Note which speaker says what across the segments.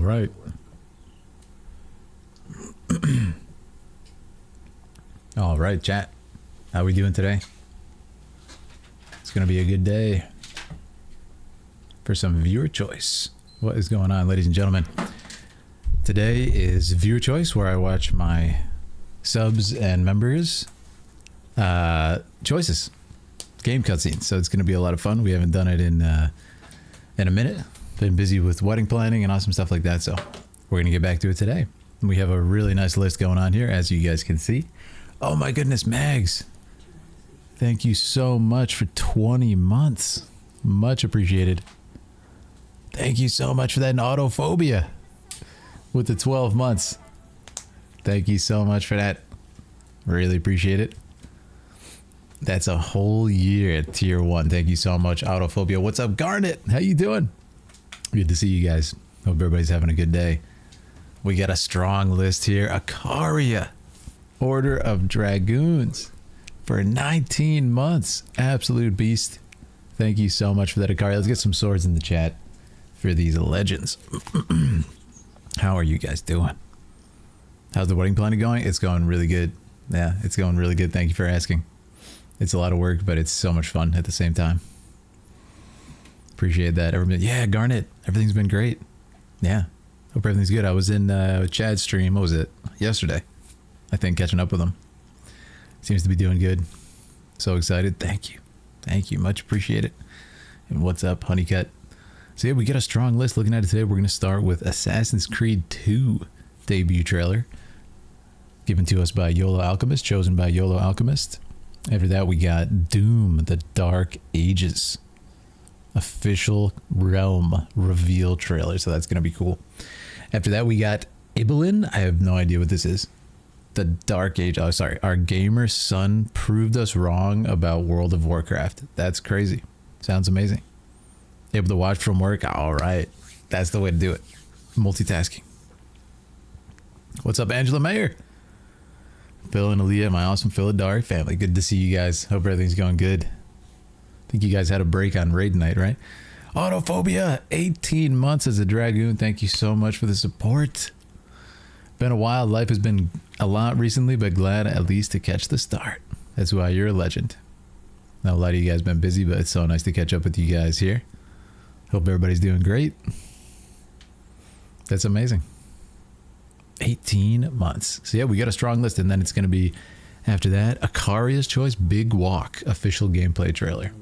Speaker 1: right. All right, chat. How we doing today? It's gonna be a good day for some viewer choice. What is going on, ladies and gentlemen? Today is viewer choice, where I watch my subs and members choices, game cutscenes. So it's gonna be a lot of fun. We haven't done it in a minute. Been busy with wedding planning and awesome stuff like that. So we're gonna get back to it today. We have a really nice list going on here, as you guys can see. Oh my goodness, Mags. Thank you so much for 20 months. Much appreciated. Thank you so much for that, and Autophobia with the 12 months. Thank you so much for that. Really appreciate it. That's a whole year at tier 1. Thank you so much, Autophobia. What's up, Garnet? How you doing? Good to see you guys. Hope everybody's having a good day. We got a strong list here. Akaria, Order of Dragoons, for 19 months. Absolute beast. Thank you so much for that, Akaria. Let's get some swords in the chat for these legends. How are you guys doing? How's the wedding planning going? It's going really good. Yeah, it's going really good. Thank you for asking. It's a lot of work, but it's so much fun at the same time. Appreciate that. Everybody, yeah, Garnet, everything's been great. Yeah, hope everything's good. I was in Chad's stream, what was it? Yesterday, I think, catching up with him. Seems to be doing good. So excited. Thank you. Thank you. Much appreciated. And what's up, Honeycut? So yeah, we got a strong list. Looking at it today, we're going to start with Assassin's Creed 2 debut trailer, given to us by YOLO Alchemist, chosen by YOLO Alchemist. After that, we got Doom, The Dark Ages official Realm reveal trailer, so that's going to be cool. After that, we got Ibelin. I have no idea what this is. The Dark Age. Oh, sorry. Our gamer son proved us wrong about World of Warcraft. That's crazy. Sounds amazing. Able to watch from work. All right. That's the way to do it. Multitasking. What's up, Angela Mayer? Phil and Aaliyah, my awesome Philidari family. Good to see you guys. Hope everything's going good. I think you guys had a break on raid night, right? Autophobia, 18 months as a Dragoon. Thank you so much for the support. Been a while. Life has been a lot recently, but glad at least to catch the start. That's why you're a legend. Now, a lot of you guys been busy, but it's so nice to catch up with you guys here. Hope everybody's doing great. That's amazing. 18 months. So yeah, we got a strong list, and then it's going to be, after that, Akaria's Choice Big Walk official gameplay trailer.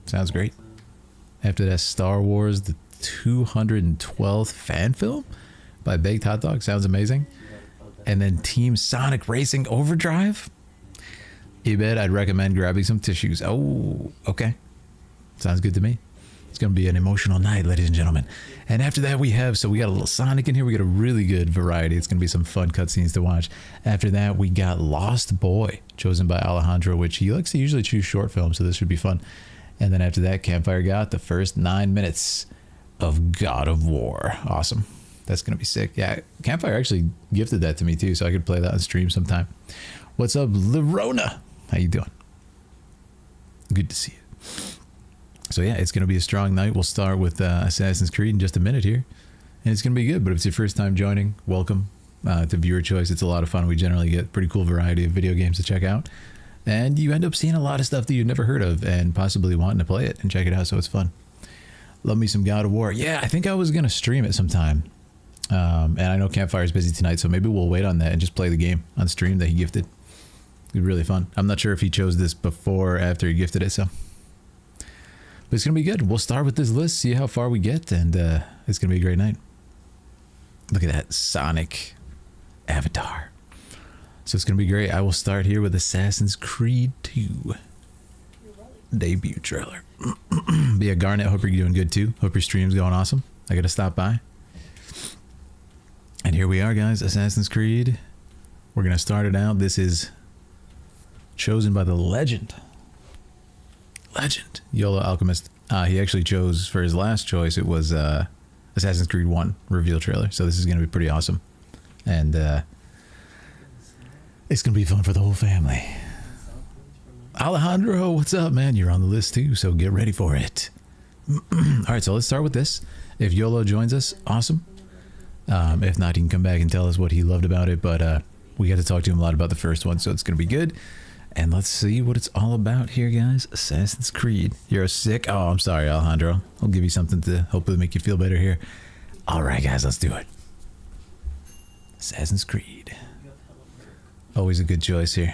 Speaker 1: Sounds great. After that, Star Wars the 212th fan film by Baked Hot Dog. Sounds amazing. And then Team Sonic Racing Overdrive. Ibed, I'd recommend grabbing some tissues. Oh, okay. Sounds good to me. It's going to be an emotional night, ladies and gentlemen. And after that, we got a little Sonic in here. We got a really good variety. It's going to be some fun cutscenes to watch. After that, we got Lost Boy, chosen by Alejandro, which he likes to usually choose short films, so this should be fun. And then after that, Campfire got the first 9 minutes of God of War. Awesome. That's going to be sick. Yeah, Campfire actually gifted that to me too, so I could play that on stream sometime. What's up, Lerona? How you doing? Good to see you. So yeah, it's going to be a strong night. We'll start with Assassin's Creed in just a minute here. And it's going to be good, but if it's your first time joining, welcome to Viewer Choice. It's a lot of fun. We generally get a pretty cool variety of video games to check out. And you end up seeing a lot of stuff that you've never heard of and possibly wanting to play it and check it out, so it's fun. Love me some God of War. Yeah, I think I was going to stream it sometime. And I know Campfire's busy tonight, so maybe we'll wait on that and just play the game on stream that he gifted. It'd be really fun. I'm not sure if he chose this before or after he gifted it, so... But it's going to be good. We'll start with this list, see how far we get, and it's going to be a great night. Look at that Sonic avatar. So it's going to be great. I will start here with Assassin's Creed 2 debut trailer. Be a Garnet. Hope you're doing good too. Hope your stream's going awesome. I got to stop by. And here we are, guys. Assassin's Creed. We're going to start it out. This is chosen by the legend. YOLO Alchemist. He actually chose, for his last choice, it was Assassin's Creed 1 reveal trailer. So this is going to be pretty awesome. And it's going to be fun for the whole family. Alejandro, what's up, man? You're on the list too, so get ready for it. All right, so let's start with this. If YOLO joins us, awesome. If not, he can come back and tell us what he loved about it. But we got to talk to him a lot about the first one, so it's going to be good. And let's see what it's all about here, guys. Assassin's Creed. You're sick? Oh, I'm sorry, Alejandro. I'll give you something to hopefully make you feel better here. All right, guys, let's do it. Assassin's Creed. Always a good choice here.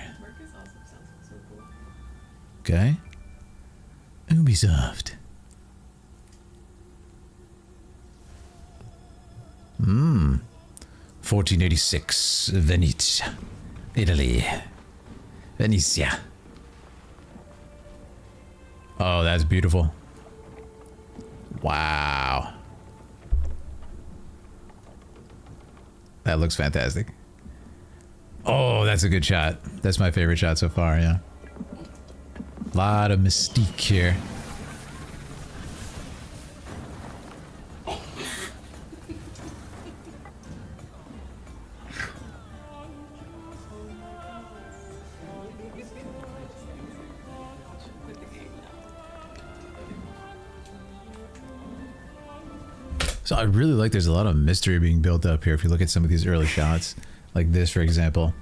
Speaker 1: Okay. Ubisoft. 1486, Venice, Italy. Venetia. Oh, that's beautiful. Wow. That looks fantastic. Oh, that's a good shot. That's my favorite shot so far, yeah. A lot of mystique here. So I really like there's a lot of mystery being built up here if you look at some of these early shots. Like this, for example.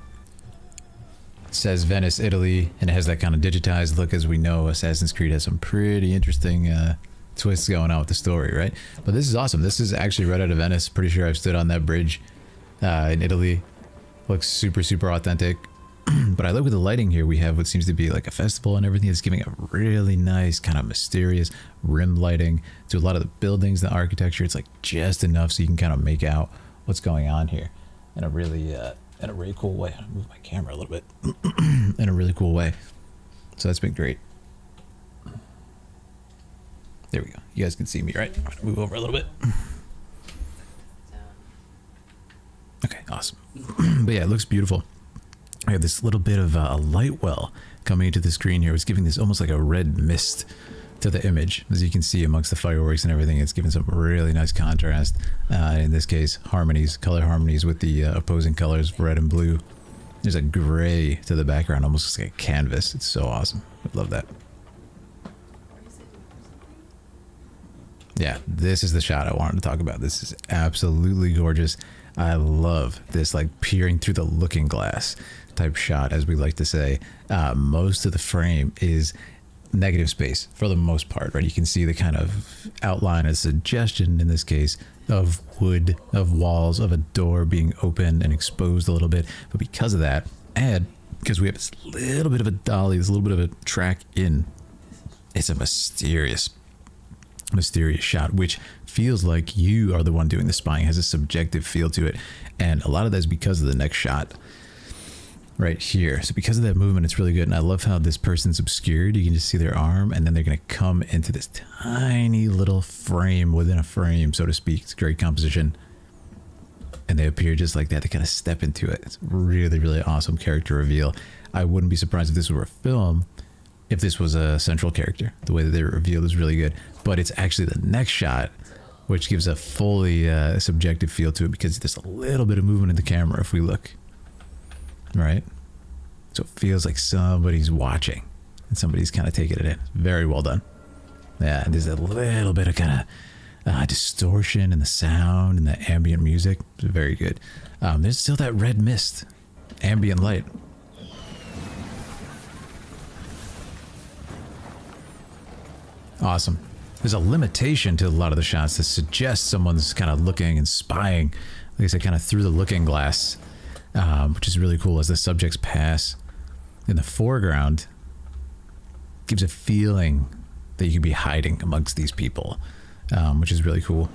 Speaker 1: It says Venice, Italy, and it has that kind of digitized look. As we know, Assassin's Creed has some pretty interesting twists going on with the story, right? But this is awesome. This is actually right out of Venice. Pretty sure I've stood on that bridge in Italy. Looks super, super authentic. But I look with the lighting here, we have what seems to be like a festival and everything. It's giving a really nice kind of mysterious rim lighting to a lot of the buildings, the architecture. It's like just enough so you can kind of make out what's going on here in a really cool way. I'll move my camera a little bit in a really cool way. So that's been great. There we go. You guys can see me, right? I'm gonna move over a little bit. Okay, awesome. But yeah, it looks beautiful. I have this little bit of a light well coming into the screen here. It's giving this almost like a red mist to the image. As you can see amongst the fireworks and everything, it's giving some really nice contrast. In this case, harmonies, color harmonies with the opposing colors, red and blue. There's a gray to the background, almost like a canvas. It's so awesome. I love that. Yeah, this is the shot I wanted to talk about. This is absolutely gorgeous. I love this like peering through the looking glass type shot, as we like to say. Most of the frame is negative space for the most part, right? You can see the kind of outline, a suggestion in this case of wood, of walls, of a door being open and exposed a little bit. But because of that, and because we have this little bit of a dolly, this little bit of a track in, it's a mysterious shot, which feels like you are the one doing the spying, has a subjective feel to it. And a lot of that is because of the next shot right here. So because of that movement, it's really good. And I love how this person's obscured. You can just see their arm, and then they're going to come into this tiny little frame within a frame, so to speak. It's great composition. And they appear just like that. They kind of step into it. It's really, really awesome character reveal. I wouldn't be surprised if this were a film, if this was a central character. The way that they revealed is really good. But it's actually the next shot which gives a fully subjective feel to it, because there's a little bit of movement in the camera if we look. Right? So it feels like somebody's watching and somebody's kind of taking it in. Very well done. Yeah, and there's a little bit of kind of distortion in the sound and the ambient music. It's very good. There's still that red mist, ambient light. Awesome. There's a limitation to a lot of the shots that suggest someone's kind of looking and spying, like I said, kind of through the looking glass, which is really cool as the subjects pass in the foreground. Gives a feeling that you could be hiding amongst these people, which is really cool.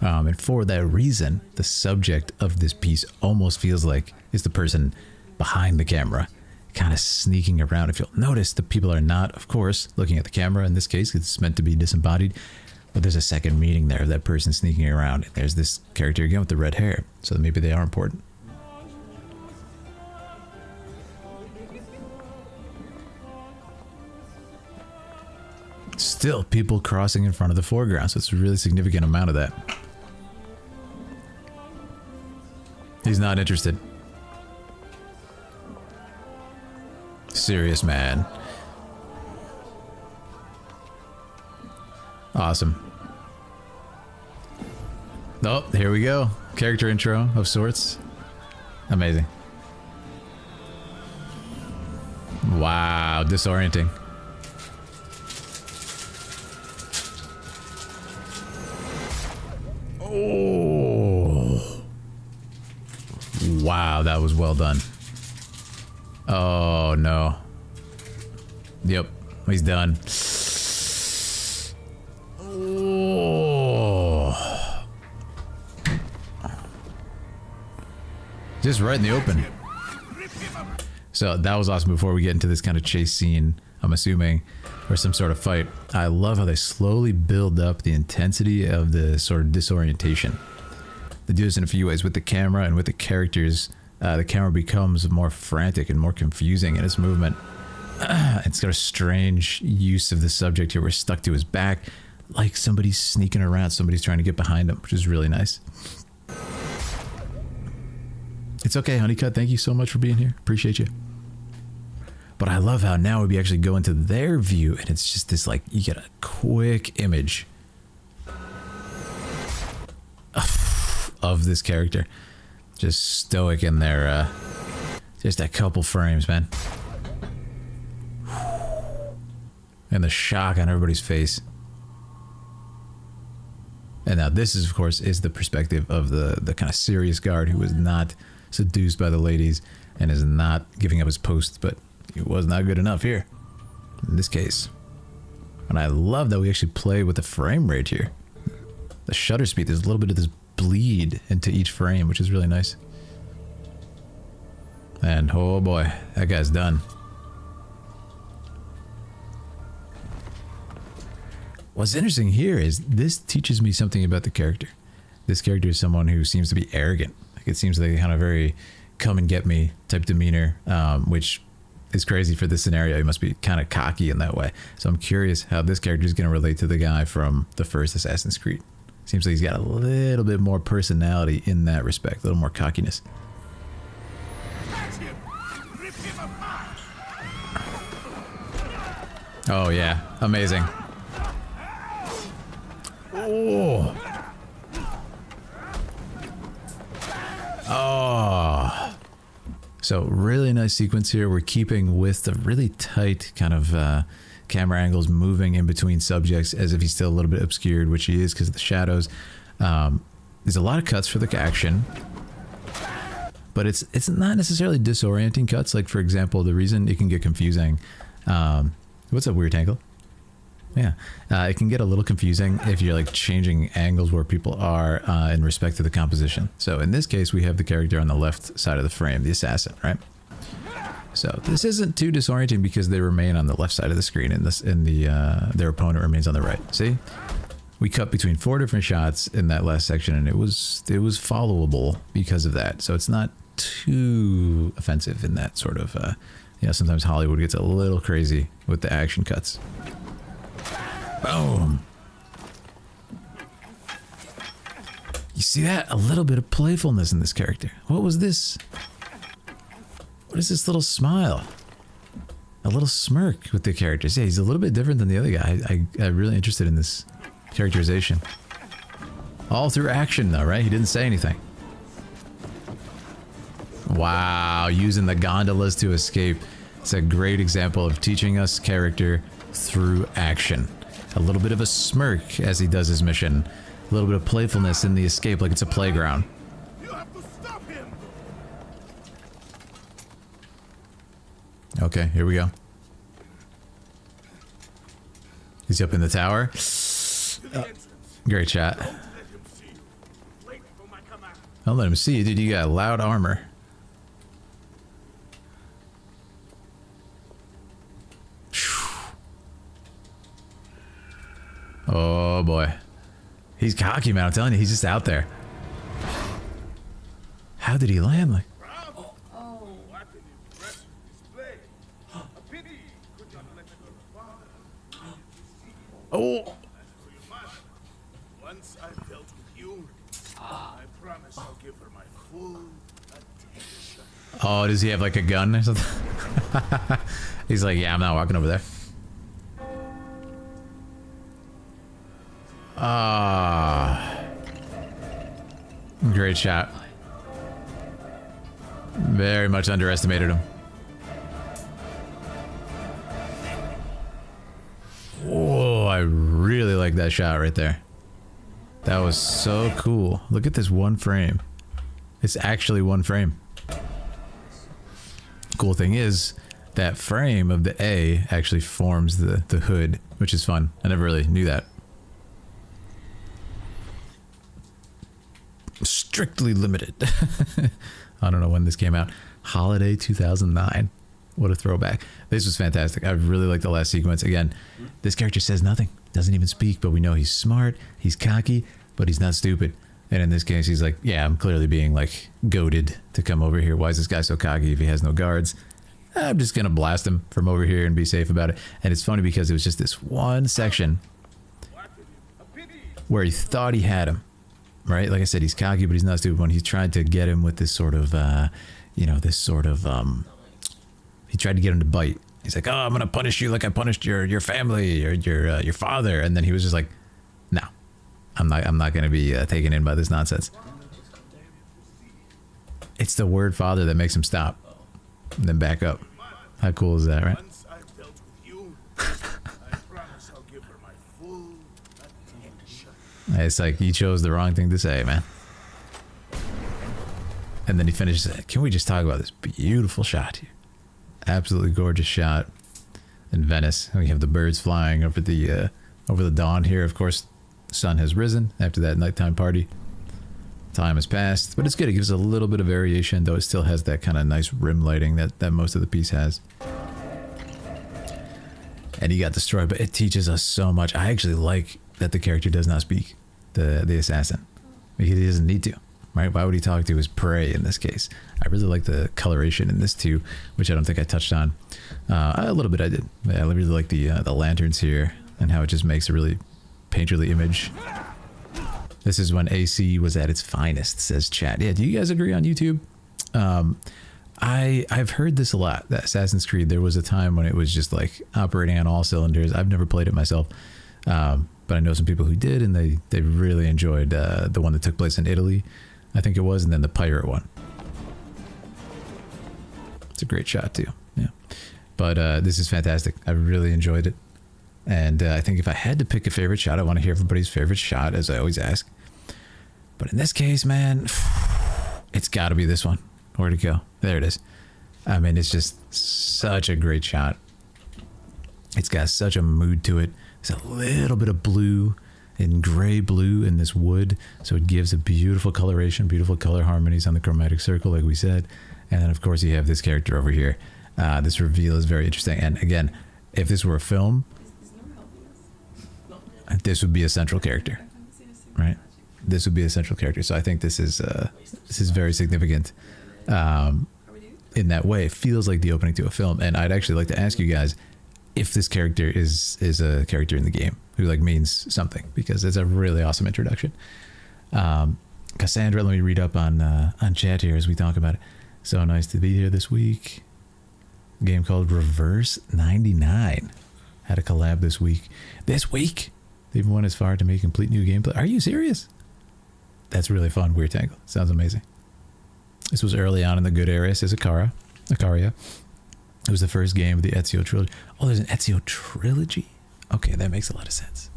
Speaker 1: And for that reason, the subject of this piece almost feels like it's the person behind the camera, kind of sneaking around. If you'll notice, the people are not, of course, looking at the camera in this case. It's meant to be disembodied, but there's a second meaning there of that person sneaking around. And there's this character again with the red hair, so maybe they are important. Still people crossing in front of the foreground, so it's a really significant amount of that. He's not interested. Serious man. Awesome. Oh, here we go. Character intro of sorts. Amazing. Wow, disorienting. Oh. Wow, that was well done. Oh, no. Yep, he's done. Oh. Just right in the open. So that was awesome before we get into this kind of chase scene, I'm assuming, or some sort of fight. I love how they slowly build up the intensity of the sort of disorientation. They do this in a few ways with the camera and with the characters. The camera becomes more frantic and more confusing in its movement. It's got a strange use of the subject here. We're stuck to his back, like somebody's sneaking around, somebody's trying to get behind him, which is really nice. It's okay, Honeycut. Thank you so much for being here. Appreciate you. But I love how now we actually go into their view, and it's just this, like, you get a quick image of this character. Just stoic in there. Just a couple frames, man. And the shock on everybody's face. And now this is, of course, is the perspective of the kind of serious guard who was not seduced by the ladies and is not giving up his post, but it was not good enough here in this case. And I love that we actually play with the frame rate here. The shutter speed, there's a little bit of this bleed into each frame, which is really nice. And oh boy, that guy's done. What's interesting here is this teaches me something about the character. This character is someone who seems to be arrogant. Like, it seems like kind of very come and get me type demeanor, which is crazy for this scenario. He must be kind of cocky in that way. So I'm curious how this character is going to relate to the guy from the first Assassin's Creed. Seems like he's got a little bit more personality in that respect, a little more cockiness. Oh yeah, amazing. Oh. Oh. So really nice sequence here. We're keeping with the really tight kind of camera angles, moving in between subjects as if he's still a little bit obscured, which he is because of the shadows. There's a lot of cuts for the action, but it's not necessarily disorienting cuts. Like, for example, the reason it can get confusing. What's up, Weird Tangle? Yeah, it can get a little confusing if you're like changing angles where people are in respect to the composition. So in this case, we have the character on the left side of the frame, the assassin, right? So this isn't too disorienting because they remain on the left side of the screen, and their opponent remains on the right. See, we cut between 4 different shots in that last section, and it was followable because of that. So it's not too offensive in that sort of. You know, sometimes Hollywood gets a little crazy with the action cuts. Boom. You see that? A little bit of playfulness in this character. What was this? What is this little smile? A little smirk with the characters. Yeah, he's a little bit different than the other guy. I'm really interested in this characterization. All through action though, right? He didn't say anything. Wow, using the gondolas to escape. It's a great example of teaching us character through action. A little bit of a smirk as he does his mission. A little bit of playfulness in the escape like it's a playground.
Speaker 2: You have to stop him.
Speaker 1: Okay, here we go. He's up in the tower. Great shot. Don't let him see you, dude. You got loud armor. Oh boy. He's cocky, man. I'm telling you, he's just out there. How did he land? Like,
Speaker 2: What an impressive display. A pity could not let your father.
Speaker 1: oh.
Speaker 2: Once I've dealt with you, I promise I'll give her my full attention.
Speaker 1: Oh, does he have like a gun or something? He's like, yeah, I'm not walking over there. Ah. Great shot. Very much underestimated him. Whoa, I really like that shot right there. That was so cool. Look at this one frame. It's actually one frame. Cool thing is, that frame of the A actually forms the hood, which is fun. I never really knew that. Strictly limited. I don't know when this came out. Holiday 2009. What a throwback. This was fantastic. I really like the last sequence. Again, this character says nothing. Doesn't even speak, but we know he's smart. He's cocky, but he's not stupid. And in this case, he's like, yeah, I'm clearly being like goaded to come over here. Why is this guy so cocky if he has no guards? I'm just going to blast him from over here and be safe about it. And it's funny because it was just this one section where he thought he had him. Right? Like I said, he's cocky, but he's not stupid. When he tried to get him with this sort of, he tried to get him to bite. He's like, oh, I'm going to punish you like I punished your family or your father. And then he was just like, no, I'm not going to be taken in by this nonsense. It's the word father that makes him stop and then back up. How cool is that, right?
Speaker 2: Once I've dealt with you, I promise I'll give her my full attention.
Speaker 1: It's like you chose the wrong thing to say, man. And then he finishes it. Can we just talk about this beautiful shot here? Absolutely gorgeous shot in Venice. We have the birds flying over the dawn here. Of course, the sun has risen after that nighttime party. Time has passed, but it's good. It gives a little bit of variation, though it still has that kind of nice rim lighting that most of the piece has. And he got destroyed, but it teaches us so much. I actually like that the character does not speak, the assassin. He doesn't need to, right? Why would he talk to his prey in this case? I really like the coloration in this too, which I don't think I touched on. A little bit I did. Yeah, I really like the lanterns here and how it just makes a really painterly image. This is when AC was at its finest, says chat. Yeah, do you guys agree on YouTube? I've heard this a lot, that Assassin's Creed, there was a time when it was just like operating on all cylinders. I've never played it myself, but I know some people who did, and they really enjoyed the one that took place in Italy, I think it was, and then the pirate one. It's a great shot too, yeah. But this is fantastic. I really enjoyed it. And I think if I had to pick a favorite shot, I want to hear everybody's favorite shot, as I always ask. But in this case, man, it's got to be this one. Where'd it go? There it is. I mean, it's just such a great shot. It's got such a mood to it. There's a little bit of blue and gray blue in this wood, so it gives a beautiful coloration, beautiful color harmonies on the chromatic circle, like we said. And then, of course, you have this character over here. This reveal is very interesting. And again, if this were a film, this would be a central character, right? This would be a central character. So I think this is very significant in that way. It feels like the opening to a film. And I'd actually like to ask you guys if this character is a character in the game who like means something, because it's a really awesome introduction. Cassandra, let me read up on chat here as we talk about it. So nice to be here this week. A game called Reverse 99 had a collab this week. This week? They even went as far to make complete new gameplay. Are you serious? That's really fun. Weird Tangle. Sounds amazing. This was early on in the good era, says Akaria. It was the first game of the Ezio trilogy. Oh, there's an Ezio trilogy? Okay, that makes a lot of sense.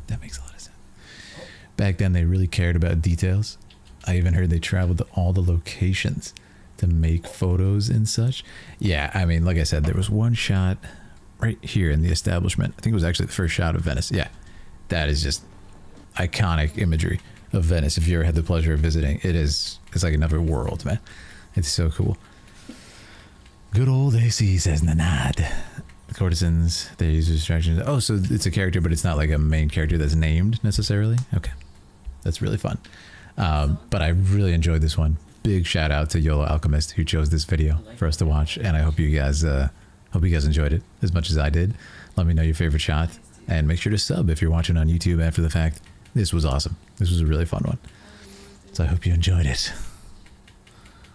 Speaker 1: Back then, they really cared about details. I even heard they traveled to all the locations to make photos and such. Yeah, I mean, like I said, there was one shot right here in the establishment. I think it was actually the first shot of Venice. Yeah. That is just iconic imagery of Venice. If you ever had the pleasure of visiting, it's like another world, man. It's so cool. Good old AC, says Nanad. Courtesans, they use distractions. Oh, so it's a character, but it's not like a main character that's named necessarily. Okay, that's really fun. But I really enjoyed this one. Big shout out to YOLO Alchemist who chose this video for us to watch, and I hope you guys enjoyed it as much as I did. Let me know your favorite shot. And make sure to sub if you're watching on YouTube after the fact. This was awesome. This was a really fun one. So I hope you enjoyed it.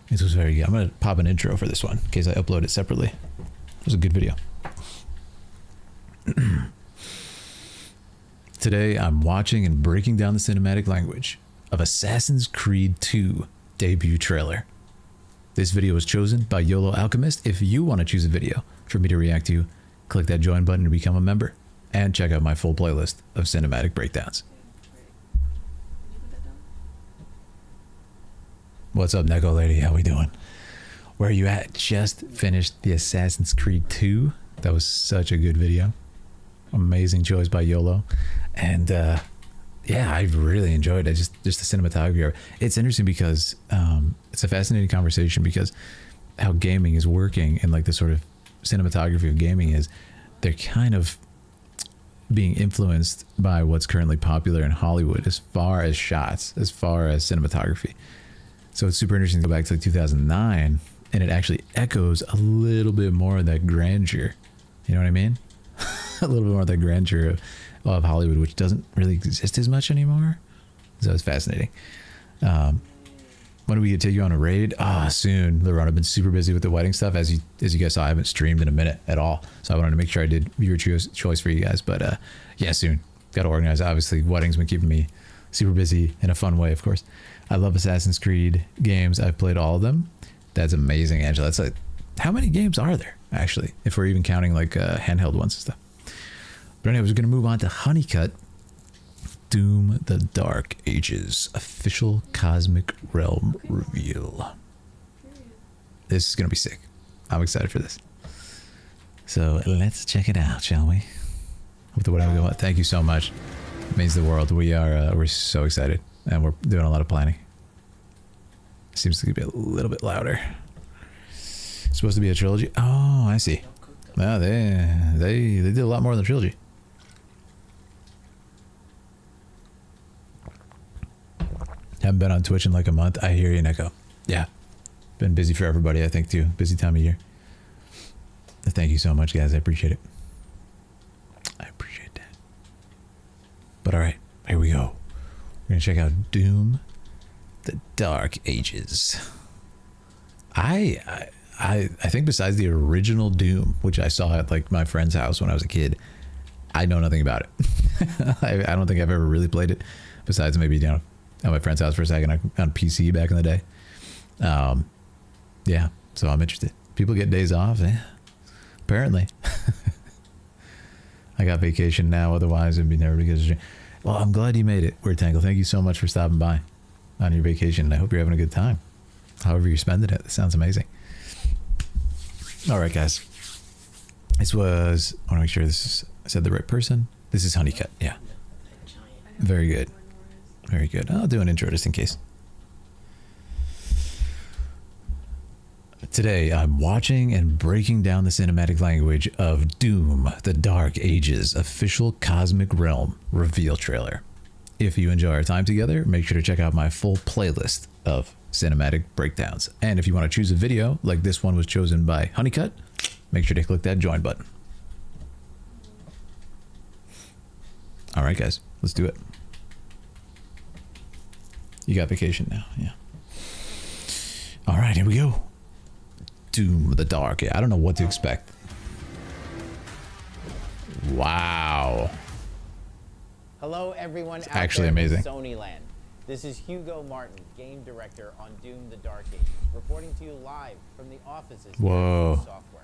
Speaker 1: This was very good. I'm going to pop an intro for this one in case I upload it separately. It was a good video. Today I'm watching and breaking down the cinematic language of Assassin's Creed 2 debut trailer. This video was chosen by YOLO Alchemist. If you want to choose a video for me to react to, click that join button to become a member. And check out my full playlist of cinematic breakdowns. What's up, Neko Lady? How we doing? Where are you at? Just finished the Assassin's Creed 2. That was such a good video. Amazing choice by YOLO. And yeah, I really enjoyed it. Just the cinematography. It's interesting because it's a fascinating conversation because how gaming is working and like the sort of cinematography of gaming is they're kind of being influenced by what's currently popular in Hollywood as far as shots, as far as cinematography. So it's super interesting to go back to like 2009 and it actually echoes a little bit more of that grandeur. You know what I mean? A little bit more of that grandeur of Hollywood, which doesn't really exist as much anymore. So it's fascinating. When do we take you on a raid? Soon, Laron. I've been super busy with the wedding stuff. As you guys saw, I haven't streamed in a minute at all. So I wanted to make sure I did viewer choice for you guys. But yeah, soon. Got to organize. Obviously, weddings been keeping me super busy in a fun way, of course. I love Assassin's Creed games. I've played all of them. That's amazing, Angela. That's like, how many games are there, actually? If we're even counting like handheld ones and stuff. But anyways, we're going to move on to Honeycut. Doom the Dark Ages official Cosmic Realm reveal. This is going to be sick. I'm excited for this. So let's check it out, shall we? Hope the whatever go. Thank you so much. It means the world. We're so excited and we're doing a lot of planning. Seems to be a little bit louder. It's supposed to be a trilogy. Oh, I see. No, they did a lot more than the trilogy. Haven't been on Twitch in like a month. I hear you, Neko. Yeah. Been busy for everybody, I think, too. Busy time of year. Thank you so much, guys. I appreciate it. I appreciate that. But all right, here we go. We're going to check out Doom the Dark Ages. I think besides the original Doom, which I saw at like my friend's house when I was a kid, I know nothing about it. I don't think I've ever really played it besides maybe, you know, at my friend's house for a second on PC back in the day. Yeah, so I'm interested. People get days off, apparently. I got vacation now, otherwise it'd be never because. Well, I'm glad you made it, Weird Tangle. Thank you so much for stopping by on your vacation. I hope you're having a good time. However you're spending it, that sounds amazing. All right, guys. This was, I want to make sure this is, I said the right person. This is Honeycut, yeah. Very good. Very good. I'll do an intro just in case. Today, I'm watching and breaking down the cinematic language of Doom the Dark Ages official Cosmic Realm reveal trailer. If you enjoy our time together, make sure to check out my full playlist of cinematic breakdowns. And if you want to choose a video, like this one was chosen by Honeycut, make sure to click that join button. All right, guys, let's do it. You got vacation now, yeah. All right, here we go. Doom the Dark. Yeah, I don't know what to expect. Wow.
Speaker 3: Hello, everyone.
Speaker 1: It's actually amazing.
Speaker 3: Sony Land. This is Hugo Martin, game director on Doom the Dark Ages, reporting to you live from the offices
Speaker 1: Whoa.
Speaker 3: of Software.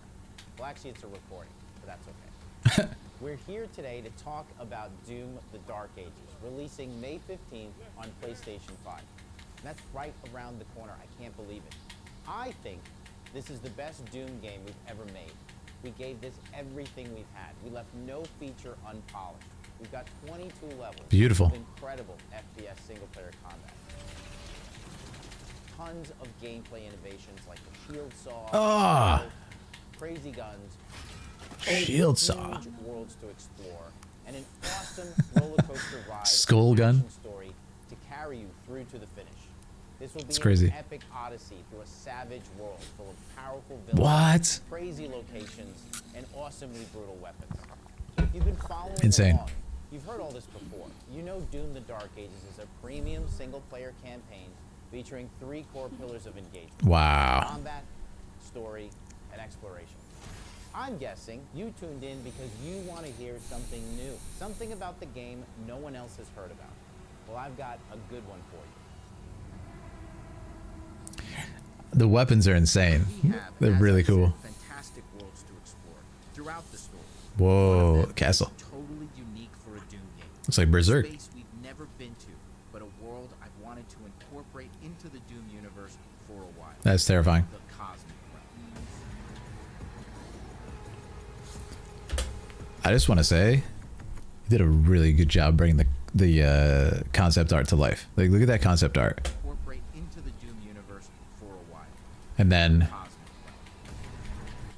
Speaker 3: Well, actually, it's a recording, but that's okay. We're here today to talk about Doom the Dark Ages, releasing May 15th on PlayStation 5. And that's right around the corner. I can't believe it. I think this is the best Doom game we've ever made. We gave this everything we've had. We left no feature unpolished. We've got 22 levels.
Speaker 1: Beautiful.
Speaker 3: Of incredible FPS single-player combat. Tons of gameplay innovations like the shield saw, crazy guns,
Speaker 1: shield saw,
Speaker 3: huge worlds to explore, and an awesome roller coaster ride.
Speaker 1: Skull gun
Speaker 3: Story to carry you through to the finish. This will be
Speaker 1: crazy.
Speaker 3: An epic odyssey through a savage world full of powerful villains,
Speaker 1: what?
Speaker 3: Crazy locations, and awesomely brutal weapons. If you've been following along, you've heard all this before. You know Doom the Dark Ages is a premium single-player campaign featuring 3 core pillars of engagement.
Speaker 1: Wow.
Speaker 3: Combat, story, and exploration. I'm guessing you tuned in because you want to hear something new, something about the game no one else has heard about. Well, I've got a good one for you.
Speaker 1: The weapons are insane.
Speaker 3: We have,
Speaker 1: They're
Speaker 3: as
Speaker 1: really
Speaker 3: I said,
Speaker 1: cool.
Speaker 3: fantastic worlds to explore throughout the story.
Speaker 1: Whoa,
Speaker 3: One of them
Speaker 1: castle.
Speaker 3: is totally unique for a Doom game.
Speaker 1: Looks like Berserk.
Speaker 3: A space we've never been to, but a world I've wanted to incorporate into the Doom universe for a while.
Speaker 1: That's terrifying.
Speaker 3: The Cosmic Realm.
Speaker 1: I just want to say, you did a really good job bringing the concept art to life. Like, look at that concept art.
Speaker 3: Incorporate into the Doom universe for a while.
Speaker 1: And then,
Speaker 3: Cosmic Realm.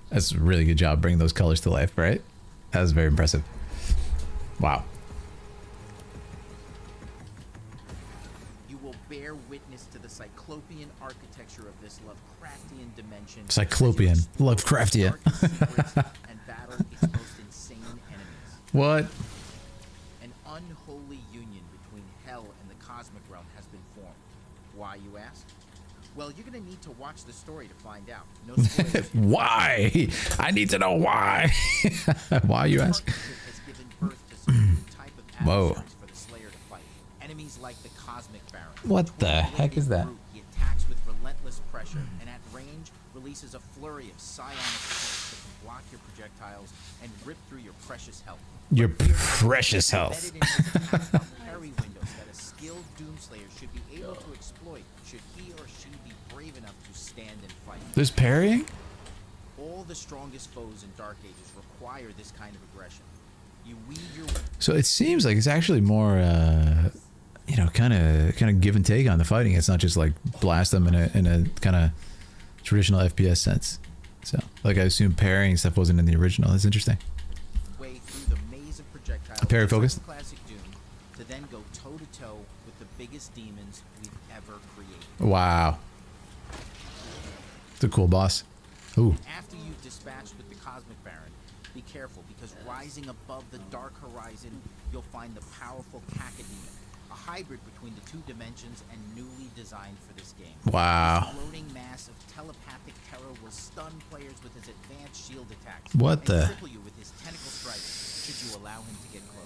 Speaker 1: that's a really good job bringing those colors to life, right? That was very impressive. Wow.
Speaker 3: You will bear witness to the Cyclopean architecture of this Lovecraftian dimension.
Speaker 1: Cyclopean.
Speaker 3: as you explore
Speaker 1: Lovecraftian.
Speaker 3: its darkest secrets and battle its most insane enemies.
Speaker 1: What?
Speaker 3: An unholy union between hell and the cosmic realm has been formed. Why, you ask? Well, you're going to need to watch the story to find out. No spoilers.
Speaker 1: Why? I need to know why. Why, you ask?
Speaker 3: Partnership has given birth to some new type of
Speaker 1: Whoa.
Speaker 3: adversaries for the Slayer to fight. Enemies like the Cosmic Baron.
Speaker 1: What the
Speaker 3: Twin-bladed
Speaker 1: heck is that?
Speaker 3: brute, he attacks with relentless pressure, and at range releases a flurry of psionic attacks that can block your projectiles and rip through your precious health.
Speaker 1: Your
Speaker 3: But fear not,
Speaker 1: precious health.
Speaker 3: embedded in his attacks are parry windows that a skilled Doomslayer should be able to exploit should he or she be brave enough to stand and fight.
Speaker 1: There's parrying?
Speaker 3: All the strongest foes in Dark Ages require this kind of aggression. You weave your
Speaker 1: So it seems like it's actually more, you know, kind of give and take on the fighting. It's not just like blast them in a kind of traditional FPS sense. So, like, I assume parrying stuff wasn't in the original. That's interesting.
Speaker 3: way through the maze of projectiles
Speaker 1: Parry
Speaker 3: of
Speaker 1: focus?
Speaker 3: classic Doom to then go toe to toe with the biggest demons we've ever created.
Speaker 1: Wow. It's a cool boss. Ooh.
Speaker 3: After you've dispatched with the Cosmic Baron, be careful because rising above the dark horizon, you'll find the powerful Cacodemon, a hybrid between the two dimensions and newly designed for this game.
Speaker 1: Wow.
Speaker 3: This floating mass of telepathic terror will stun players with his advanced shield attacks.
Speaker 1: What
Speaker 3: and
Speaker 1: the-
Speaker 3: cripple you with his tentacle strikes should you allow him to get close.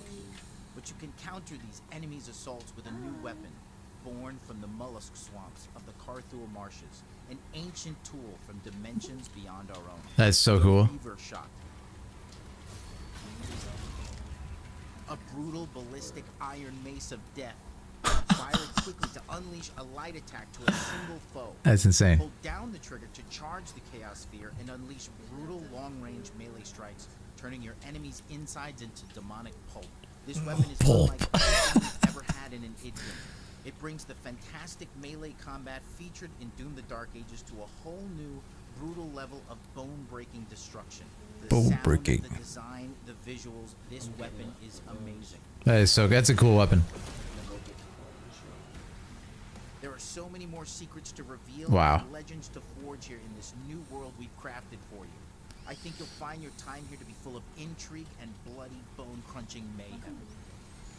Speaker 3: But you can counter these enemies' assaults with a new weapon, born from the mollusk swamps of the Carthul marshes, an ancient tool from dimensions beyond our own.
Speaker 1: That's so
Speaker 3: The
Speaker 1: cool.
Speaker 3: Reaver Shot. A brutal ballistic iron mace of death. Fire it quickly to unleash a light attack to a single foe.
Speaker 1: That's insane.
Speaker 3: Hold down the trigger to charge the Chaos Sphere and unleash brutal long-range melee strikes, turning your enemy's insides into demonic pulp. This weapon is
Speaker 1: Pulp.
Speaker 3: unlike anything we've ever had in an id game. It brings the fantastic melee combat featured in Doom the Dark Ages to a whole new, brutal level of bone-breaking destruction. The
Speaker 1: Bone-breaking.
Speaker 3: sound, the design, the visuals, this weapon is amazing.
Speaker 1: That is so. That's a cool weapon.
Speaker 3: There are so many more secrets to reveal
Speaker 1: Wow.
Speaker 3: and legends to forge here in this new world we've crafted for you. I think you'll find your time here to be full of intrigue and bloody, bone-crunching mayhem.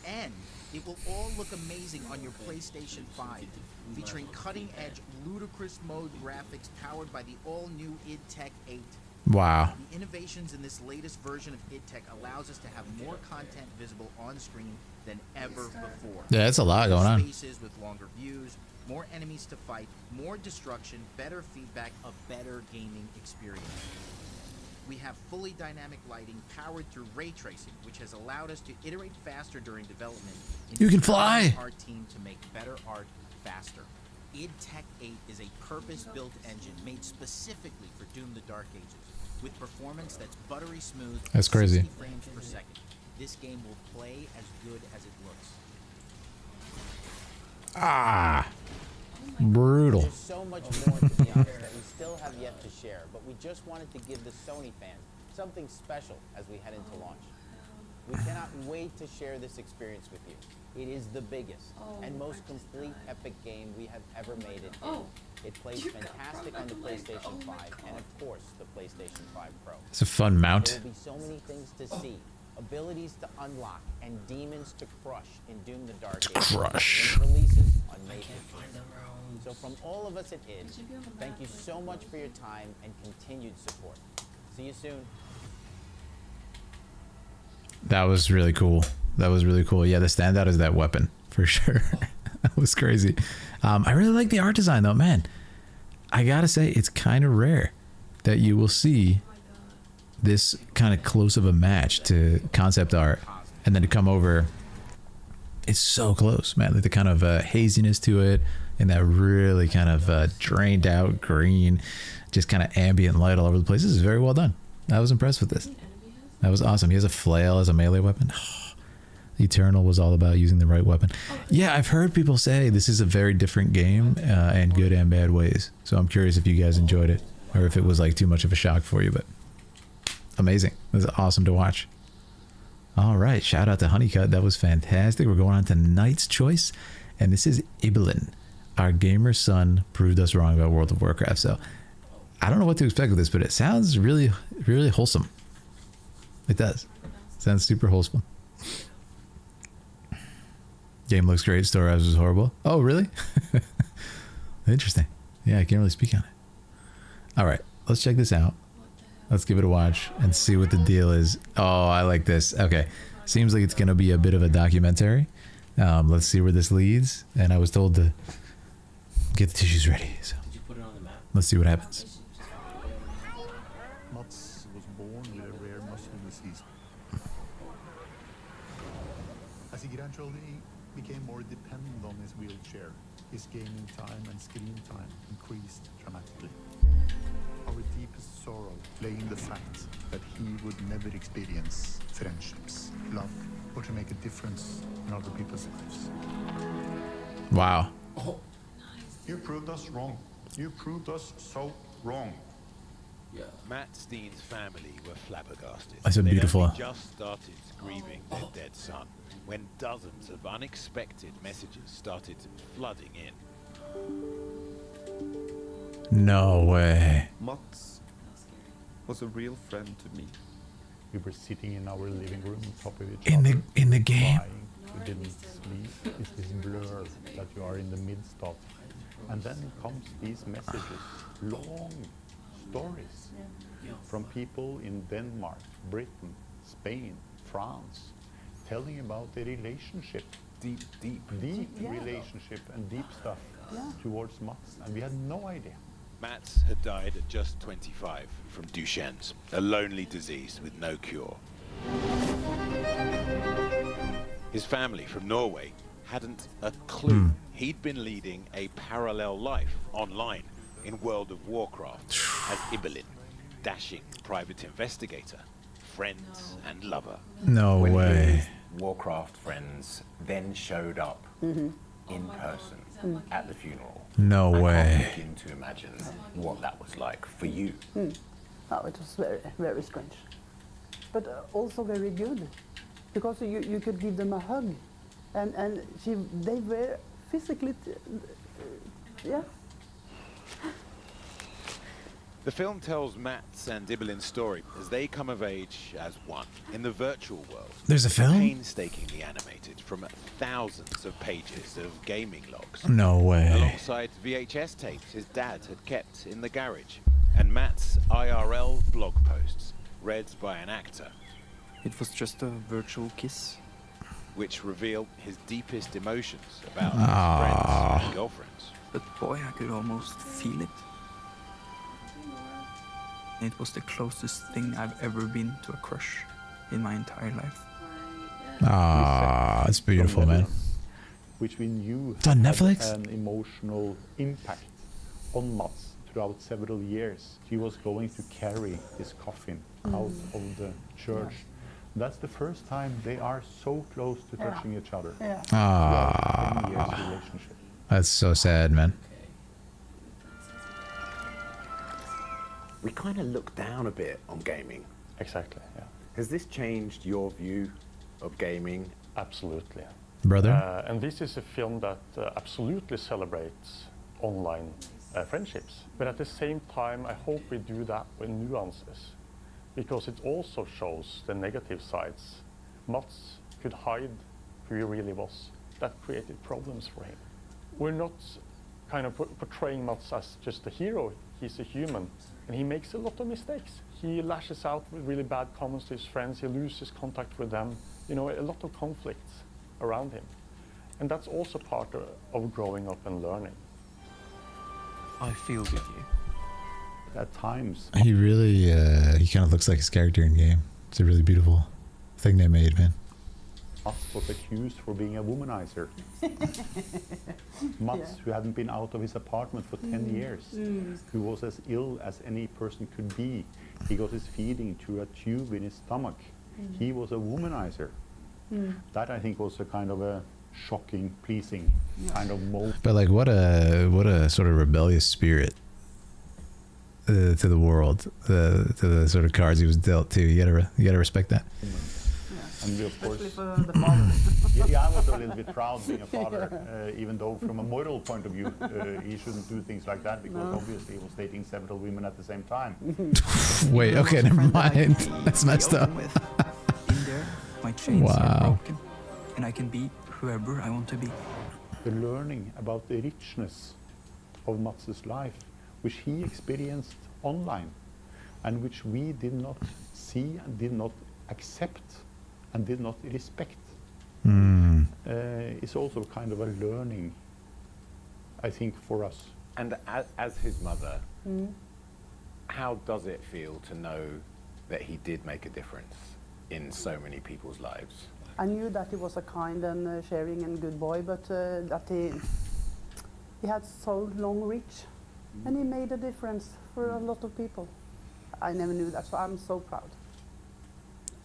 Speaker 3: And it will all look amazing on your PlayStation 5, featuring cutting-edge, ludicrous mode graphics powered by the all-new id Tech 8.
Speaker 1: Wow.
Speaker 3: The innovations in this latest version of id Tech allows us to have more content visible on screen than ever before.
Speaker 1: Yeah, that's a lot going on.
Speaker 3: Spaces with longer views, more enemies to fight, more destruction, better feedback, a better gaming experience. We have fully dynamic lighting powered through ray tracing, which has allowed us to iterate faster during development. and
Speaker 1: You can
Speaker 3: empowering
Speaker 1: fly!
Speaker 3: Our team to make better art faster. id Tech 8 is a purpose-built engine made specifically for Doom the Dark Ages, with performance that's buttery smooth.
Speaker 1: That's crazy.
Speaker 3: 60 frames per second. This game will play as good as it looks.
Speaker 1: Ah. Brutal.
Speaker 3: There's so much more, to be honest, that we still have yet to share, but we just wanted to give the Sony fans something special as we head into launch. We cannot wait to share this experience with you. It is the biggest and most complete epic game we have ever made it in. It plays fantastic on the PlayStation 5 and, of course, the PlayStation 5 Pro.
Speaker 1: It's a fun
Speaker 3: There
Speaker 1: mount.
Speaker 3: will be so many things to see, abilities to unlock, and demons to crush in Doom the Dark Ages.
Speaker 1: crush.
Speaker 3: When it releases on May 15th. So from all of us at id, thank you so much for your time and continued support. See you soon.
Speaker 1: That was really cool. That was really cool. Yeah, the standout is that weapon for sure. That was crazy. I really like the art design though, man. I gotta say, it's kind of rare that you will see this kind of close of a match to concept art, and then to come over, it's so close, man. Like the kind of haziness to it, and that really kind of drained out green, just kind of ambient light all over the place. This is very well done. I was impressed with this. That was awesome. He has a flail as a melee weapon. Eternal was all about using the right weapon. Yeah, I've heard people say this is a very different game in good and bad ways. So I'm curious if you guys enjoyed it, or if it was like too much of a shock for you, but amazing. It was awesome to watch. All right, shout out to Honeycut. That was fantastic. We're going on to Knight's Choice, and this is Ibelin. Our gamer son proved us wrong about World of Warcraft. So I don't know what to expect with this, but it sounds really, really wholesome. It does. Sounds super wholesome. Game looks great. Story was horrible. Oh, really? Interesting. Yeah, I can't really speak on it. All right, let's check this out. Let's give it a watch and see what the deal is. Oh, I like this. Okay, seems like it's gonna be a bit of a documentary. Let's see where this leads. And I was told to get the tissues ready. So let's see what happens.
Speaker 4: Mats was born with a rare muscle disease. As he gradually became more dependent on his wheelchair, his gaming time and screen time increased dramatically. Our deepest sorrow lay in the fact that he would never experience friendships, love, or to make a difference in other people's lives.
Speaker 1: Wow.
Speaker 4: Oh, you proved us wrong. You proved us so wrong.
Speaker 5: Matt Steen's family were flabbergasted.
Speaker 1: That's a beautiful.
Speaker 5: They'd only just started grieving their dead son when dozens of unexpected messages started flooding in.
Speaker 1: No way.
Speaker 6: Mats was a real friend to me.
Speaker 4: We were sitting in our living room on top of each
Speaker 1: In
Speaker 4: other.
Speaker 1: the game.
Speaker 4: Crying. We didn't sleep. It's this blur that you are in the midst of. And then comes these messages, long stories from people in Denmark, Britain, Spain, France, telling about their relationship. Deep relationship and deep stuff towards Mats. And we had no idea.
Speaker 5: Mats had died at just 25 from Duchenne's, a lonely disease with no cure. His family from Norway hadn't a clue. He'd been leading a parallel life online in World of Warcraft as Ibelin, dashing private investigator, friend and lover.
Speaker 1: No
Speaker 7: When
Speaker 1: way.
Speaker 7: his Warcraft friends then showed up in person at the funeral.
Speaker 1: No
Speaker 7: I
Speaker 1: way.
Speaker 7: can't begin to imagine what that was like for you.
Speaker 8: Oh, it was very, very strange. But also very good. Because you could give them a hug. And they were physically, yeah.
Speaker 5: The film tells Mats and Ibelin's story as they come of age as one in the virtual world.
Speaker 1: There's a film?
Speaker 5: Painstakingly animated from thousands of pages of gaming logs.
Speaker 1: No way.
Speaker 5: Alongside VHS tapes his dad had kept in the garage, and Matt's IRL blog posts, read by an actor,
Speaker 6: It was just a virtual kiss.
Speaker 5: which revealed his deepest emotions about his friends and girlfriends.
Speaker 6: But boy, I could almost feel it. It was the closest thing I've ever been to a crush in my entire life.
Speaker 1: Ah, it's beautiful, man.
Speaker 4: Which we knew
Speaker 1: It's on
Speaker 4: had
Speaker 1: Netflix?
Speaker 4: an emotional impact on Mats throughout several years. He was going to carry his coffin out of the church. That's the first time they are so close to touching each other.
Speaker 8: Yeah.
Speaker 1: Ah,
Speaker 4: 10 years relationship.
Speaker 1: that's so sad, man.
Speaker 7: We kind of look down a bit on gaming.
Speaker 4: Exactly, yeah.
Speaker 7: Has this changed your view of gaming?
Speaker 4: Absolutely.
Speaker 1: Brother?
Speaker 9: And this is a film that absolutely celebrates online friendships. But at the same time, I hope we do that with nuances, because it also shows the negative sides. Mats could hide who he really was. That created problems for him. We're not kind of portraying Mats as just a hero. He's a human, and he makes a lot of mistakes. He lashes out with really bad comments to his friends. He loses contact with them. You know, a lot of conflicts around him. And that's also part of growing up and learning.
Speaker 6: I feel with you.
Speaker 4: At times,
Speaker 1: He really, he kind of looks like his character in game. It's a really beautiful thing they made, man.
Speaker 4: Mats was accused for being a womanizer. Mats, who hadn't been out of his apartment for 10 years, who was as ill as any person could be. He got his feeding through a tube in his stomach. He was a womanizer. That, I think, was a kind of a shocking, pleasing kind of moment.
Speaker 1: But like, what a sort of rebellious spirit to the world, to the sort of cards he was dealt to. You gotta respect that.
Speaker 4: And we, of course,
Speaker 8: Especially for the father.
Speaker 4: yeah, I was a little bit proud being a father, even though from a moral point of view, he shouldn't do things like that, because obviously he was dating several women at the same time.
Speaker 1: Wait, okay, never mind. That's messed up.
Speaker 6: In there, my chains
Speaker 1: Wow.
Speaker 6: are broken, and I can be whoever I want to be.
Speaker 4: The learning about the richness of Mats's life, which he experienced online, and which we did not see and did not accept and did not respect, is also kind of a learning, I think, for us.
Speaker 7: And as his mother, how does it feel to know that he did make a difference in so many people's lives?
Speaker 8: I knew that he was a kind and sharing and good boy, but that he had so long reach, and he made a difference for a lot of people. I never knew that, so I'm so proud.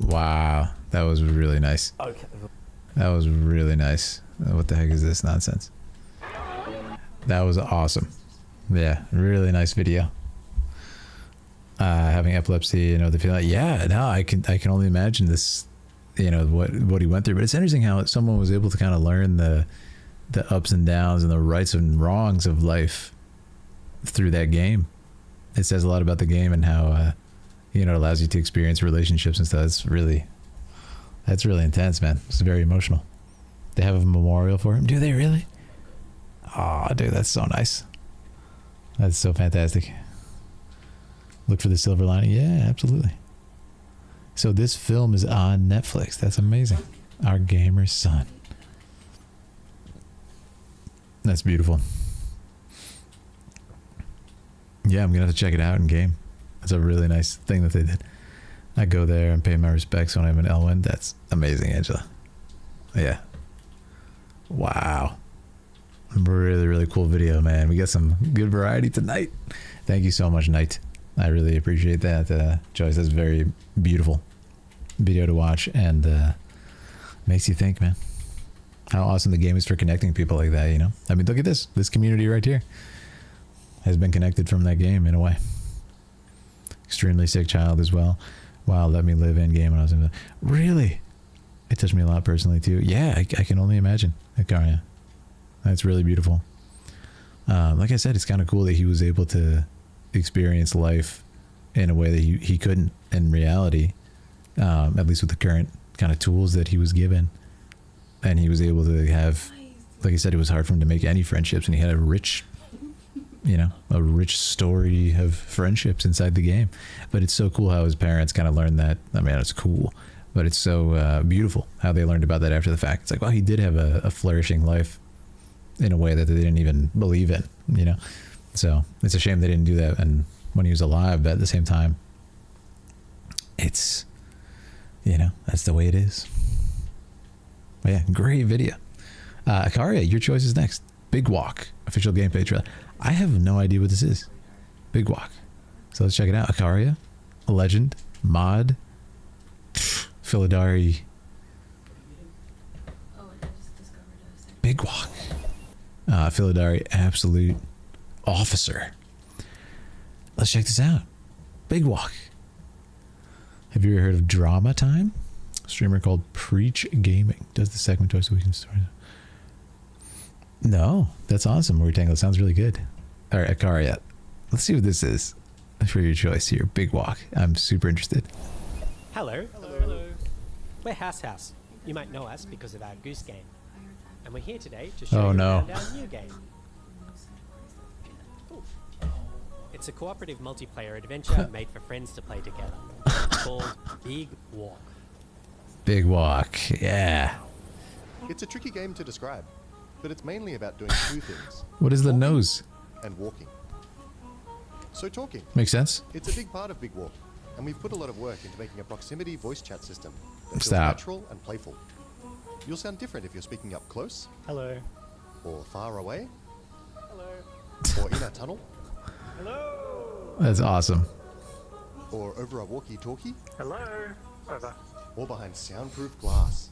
Speaker 1: Wow, that was really nice.
Speaker 10: Okay.
Speaker 1: That was really nice. What the heck is this nonsense? That was awesome. Yeah, really nice video. Having epilepsy, you know, the feeling. Yeah, no, I can only imagine this. You know what he went through. But it's interesting how someone was able to kind of learn the ups and downs and the rights and wrongs of life through that game. It says a lot about the game and how you know, it allows you to experience relationships and stuff. That's really intense, man. It's very emotional. They have a memorial for him. Do they really? Oh, dude, that's so nice. That's so fantastic. Look for the silver lining. Yeah, absolutely. So this film is on Netflix. That's amazing. Our Gamer's Son. That's beautiful. Yeah, I'm gonna have to check it out in game. That's a really nice thing that they did. I go there and pay my respects when I'm in Elwyn. That's amazing, Angela. Yeah. Wow. Really, really cool video, man. We got some good variety tonight. Thank you so much, Knight. I really appreciate that. Joyce, that's very beautiful video to watch, and makes you think, man, how awesome the game is for connecting people like that, you know? I mean, look at this. This community right here has been connected from that game in a way. Extremely sick child as well. Wow, let me live in game when I was in the... Really? It touched me a lot personally too. Yeah, I can only imagine. Akaria. That's really beautiful. Like I said, it's kind of cool that he was able to experience life in a way that he couldn't in reality, at least with the current kind of tools that he was given. And he was able to have, like I said, it was hard for him to make any friendships, and he had a rich, you know, a rich story of friendships inside the game. But it's so cool how his parents kind of learned that. I mean, it's cool, but it's so beautiful how they learned about that after the fact. It's like, wow, he did have a flourishing life in a way that they didn't even believe in, you know? So it's a shame they didn't do that and when he was alive, but at the same time, it's, you know, that's the way it is. But yeah, great video. Akaria, your choice is next. Big Walk, official gameplay trailer. I have no idea what this is. Big Walk. So let's check it out. Akaria, a legend, mod, Philidari. Big Walk. Philidari, absolute officer. Let's check this out. Big Walk. Have you ever heard of Drama Time? A streamer called Preach Gaming does the segment twice a week in stories. No, that's awesome. Rectangle sounds really good. All right, Akaria, let's see what this is for your choice here. Big Walk. I'm super interested.
Speaker 10: Hello. Hello. We're House. You might know us because of our Goose game. And we're here today to show you around our new game. Ooh. It's a cooperative multiplayer adventure made for friends to play together. It's called Big Walk.
Speaker 1: Big Walk, yeah.
Speaker 11: It's a tricky game to describe, but it's mainly about doing two things.
Speaker 1: What is the nose?
Speaker 11: And walking. So talking.
Speaker 1: Makes sense.
Speaker 11: It's a big part of Big Walk, and we've put a lot of work into making a proximity voice chat system that feels
Speaker 1: Stop.
Speaker 11: natural and playful. You'll sound different if you're speaking up close,
Speaker 10: Hello.
Speaker 11: or far away,
Speaker 10: Hello.
Speaker 11: or in a tunnel,
Speaker 10: Hello.
Speaker 1: That's awesome.
Speaker 11: or over a walkie-talkie,
Speaker 9: Hello. Over.
Speaker 11: or behind soundproof glass.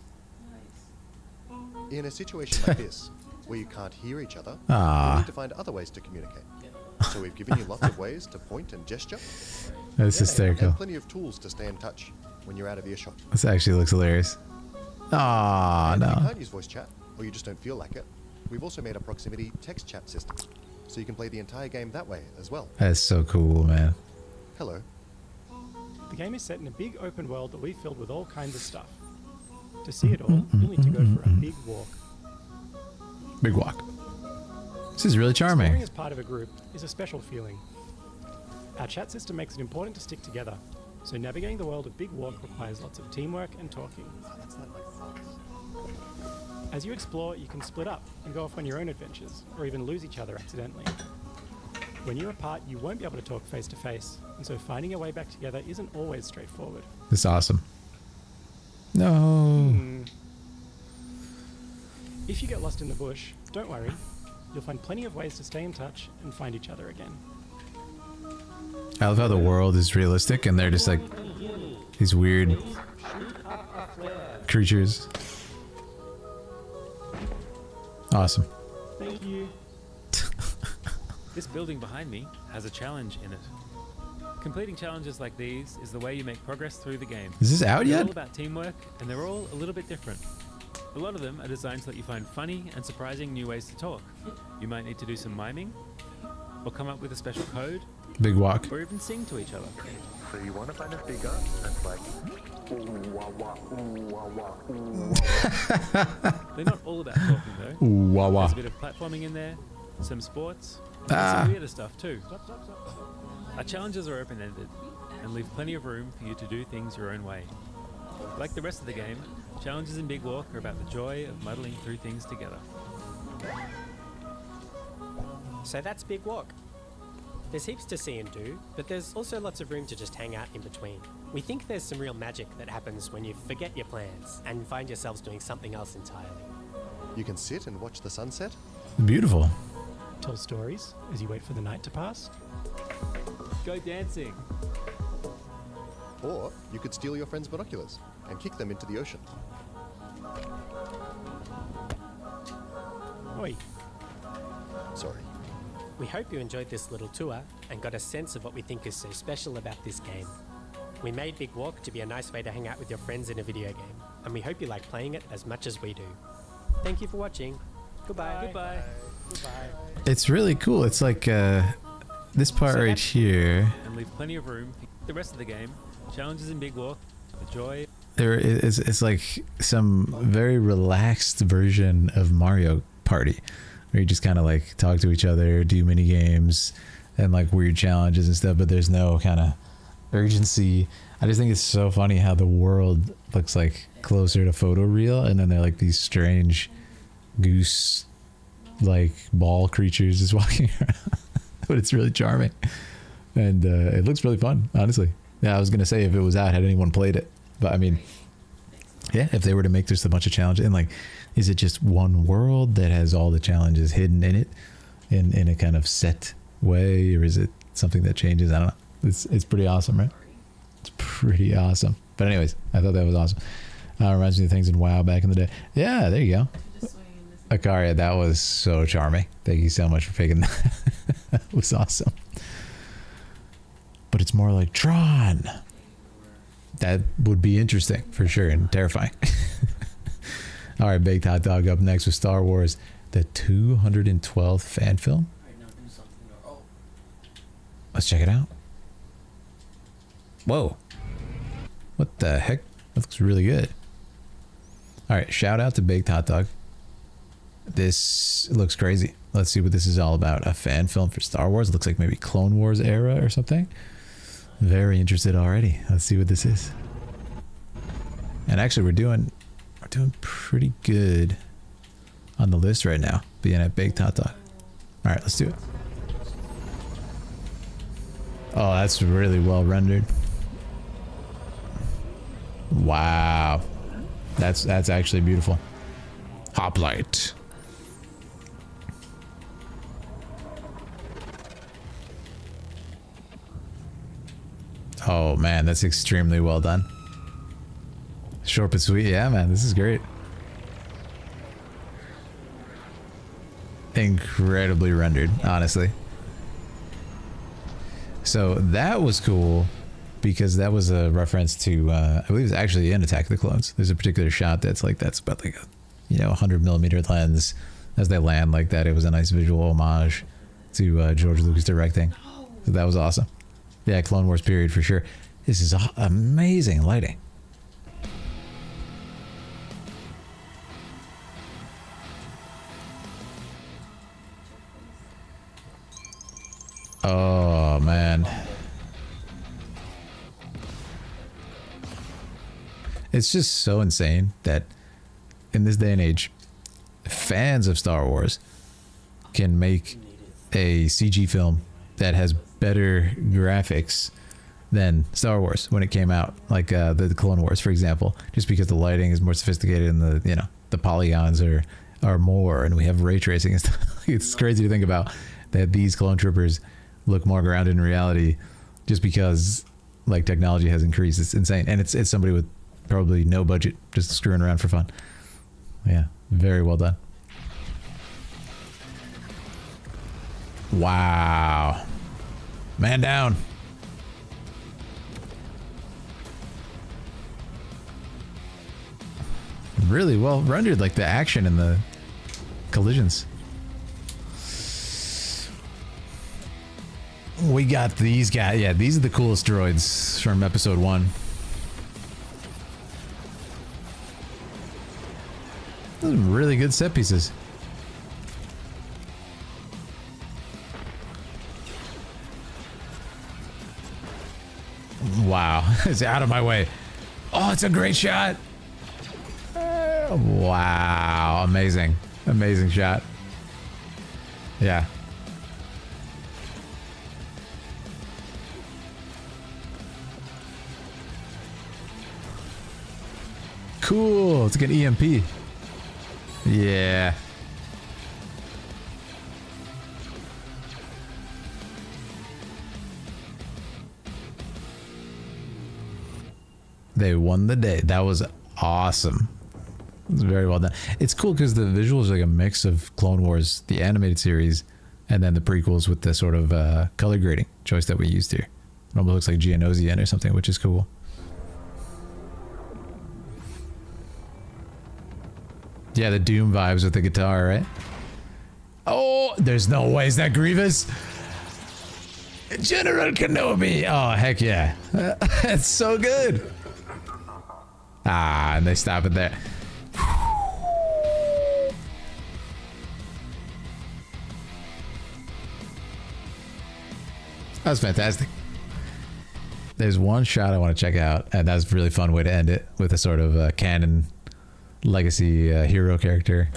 Speaker 11: In a situation like this, where you can't hear each other, you
Speaker 1: Ah.
Speaker 11: need to find other ways to communicate. So we've given you lots of ways to point and gesture,
Speaker 1: That's hysterical.
Speaker 11: and plenty of tools to stay in touch when you're out of earshot.
Speaker 1: This actually looks hilarious. Ah,
Speaker 11: And if you
Speaker 1: no.
Speaker 11: can't use voice chat, or you just don't feel like it, we've also made a proximity text chat system, so you can play the entire game that way as well.
Speaker 1: That's so cool, man.
Speaker 11: Hello.
Speaker 10: The game is set in a big open world that we've filled with all kinds of stuff. To see it all, you'll need to go for a big walk.
Speaker 1: Big walk. This is really
Speaker 10: Exploring
Speaker 1: charming.
Speaker 10: as part of a group is a special feeling. Our chat system makes it important to stick together, so navigating the world of Big Walk requires lots of teamwork and talking. As you explore, you can split up and go off on your own adventures, or even lose each other accidentally. When you're apart, you won't be able to talk face to face, and so finding a way back together isn't always straightforward.
Speaker 1: This is awesome. No.
Speaker 10: If you get lost in the bush, don't worry. You'll find plenty of ways to stay in touch and find each other again.
Speaker 1: I love how the world is realistic and they're just like these weird creatures. Awesome.
Speaker 10: Thank you.
Speaker 12: This building behind me has a challenge in it. Completing challenges like these is the way you make progress through the game.
Speaker 1: Is this out
Speaker 12: They're
Speaker 1: yet?
Speaker 12: all about teamwork, and they're all a little bit different. A lot of them are designed to let you find funny and surprising new ways to talk. You might need to do some miming, or come up with a special code,
Speaker 1: Big walk.
Speaker 12: or even sing to each other.
Speaker 9: So you want to find a figure that's like, ooh, wah, wah, ooh, wah, wah, ooh, wah.
Speaker 12: They're not all about talking though.
Speaker 1: Ooh, wah wah.
Speaker 12: There's a bit of platforming in there, some sports, and
Speaker 1: Ah.
Speaker 12: some weirder stuff too. Our challenges are open-ended and leave plenty of room for you to do things your own way. Like the rest of the game, challenges in Big Walk are about the joy of muddling through things together.
Speaker 10: So that's Big Walk. There's heaps to see and do, but there's also lots of room to just hang out in between. We think there's some real magic that happens when you forget your plans and find yourselves doing something else entirely.
Speaker 11: You can sit and watch the sunset,
Speaker 1: Beautiful.
Speaker 10: Tell stories as you wait for the night to pass.
Speaker 12: Go dancing!
Speaker 11: or you could steal your friend's binoculars and kick them into the ocean.
Speaker 10: Oi.
Speaker 11: Sorry.
Speaker 10: We hope you enjoyed this little tour and got a sense of what we think is so special about this game. We made Big Walk to be a nice way to hang out with your friends in a video game, and we hope you like playing it as much as we do. Thank you for watching. Goodbye.
Speaker 12: Goodbye.
Speaker 10: Goodbye.
Speaker 1: It's really cool. It's like this part
Speaker 12: So
Speaker 1: right
Speaker 12: that's-
Speaker 1: here.
Speaker 12: And leave plenty of room for the rest of the game. Challenges in Big Walk, the joy.
Speaker 1: There is it's like some very relaxed version of Mario Party, where you just kind of like talk to each other, do mini games, and like weird challenges and stuff. But there's no kind of urgency. I just think it's so funny how the world looks like closer to photoreal, and then they're like these strange goose like ball creatures just walking around. But it's really charming, and it looks really fun, honestly. Yeah, I was gonna say if it was out, had anyone played it? But I mean, yeah, if they were to make just a bunch of challenges, and like, is it just one world that has all the challenges hidden in it, in a kind of set way, or is it something that changes? I don't know. It's pretty awesome, right? It's pretty awesome. But anyways, I thought that was awesome. Reminds me of things in WoW back in the day. Yeah, there you go. Akaria, that was so charming. Thank you so much for picking that. That was awesome. But it's more like Tron. That would be interesting for sure and terrifying. All right, Baked Hot Dog up next with Star Wars, the 212th fan film. Let's check it out. Whoa. What the heck? That looks really good. All right, shout out to Baked Hot Dog. This looks crazy. Let's see what this is all about. A fan film for Star Wars. Looks like maybe Clone Wars era or something. Very interested already. Let's see what this is. And actually, we're doing pretty good on the list right now, being at Baked Hot Dog. All right, let's do it. Oh, that's really well rendered. Wow. That's actually beautiful. Hoplite. Oh man, that's extremely well done. Short but sweet. Yeah, man, this is great. Incredibly rendered, honestly. So that was cool because that was a reference to I believe it's actually in Attack of the Clones. There's a particular shot that's about like a 100mm lens as they land like that. It was a nice visual homage to George Lucas directing. So that was awesome. Yeah, Clone Wars period for sure. This is amazing lighting. Oh man. It's just so insane that in this day and age, fans of Star Wars can make a CG film that has better graphics than Star Wars when it came out, like the Clone Wars, for example, just because the lighting is more sophisticated and the polygons are more, and we have ray tracing and stuff. It's crazy to think about that these clone troopers look more grounded in reality just because like technology has increased. It's insane, and it's somebody with probably no budget just screwing around for fun. Yeah, very well done. Wow. Man down. Really well rendered, like the action and the collisions. We got these guys. Yeah, these are the coolest droids from episode 1. Those are really good set pieces. Wow, it's out of my way. Oh, it's a great shot. Wow, amazing. Amazing shot. Yeah. Cool, it's like an EMP. Yeah. They won the day. That was awesome. It was very well done. It's cool because the visuals are like a mix of Clone Wars, the animated series, and then the prequels with the sort of color grading choice that we used here. It almost looks like Geonosian or something, which is cool. Yeah, the Doom vibes with the guitar, right? Oh, there's no way. Is that Grievous? General Kenobi. Oh, heck yeah. That's so good. Ah, and they stop it there. That was fantastic. There's one shot I want to check out, and that's a really fun way to end it with a sort of canon legacy hero character.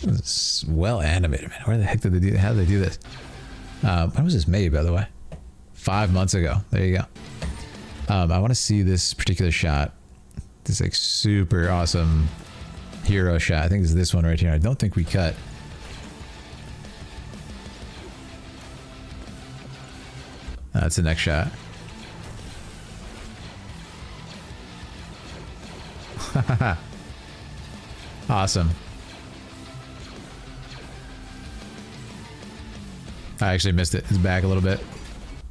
Speaker 1: It's well animated, man. Where the heck did they do? How did they do this? When was this made, by the way? 5 months ago. There you go. I want to see this particular shot. This like super awesome hero shot. I think it's this one right here. I don't think we cut. That's the next shot. Awesome. I actually missed it. It's back a little bit.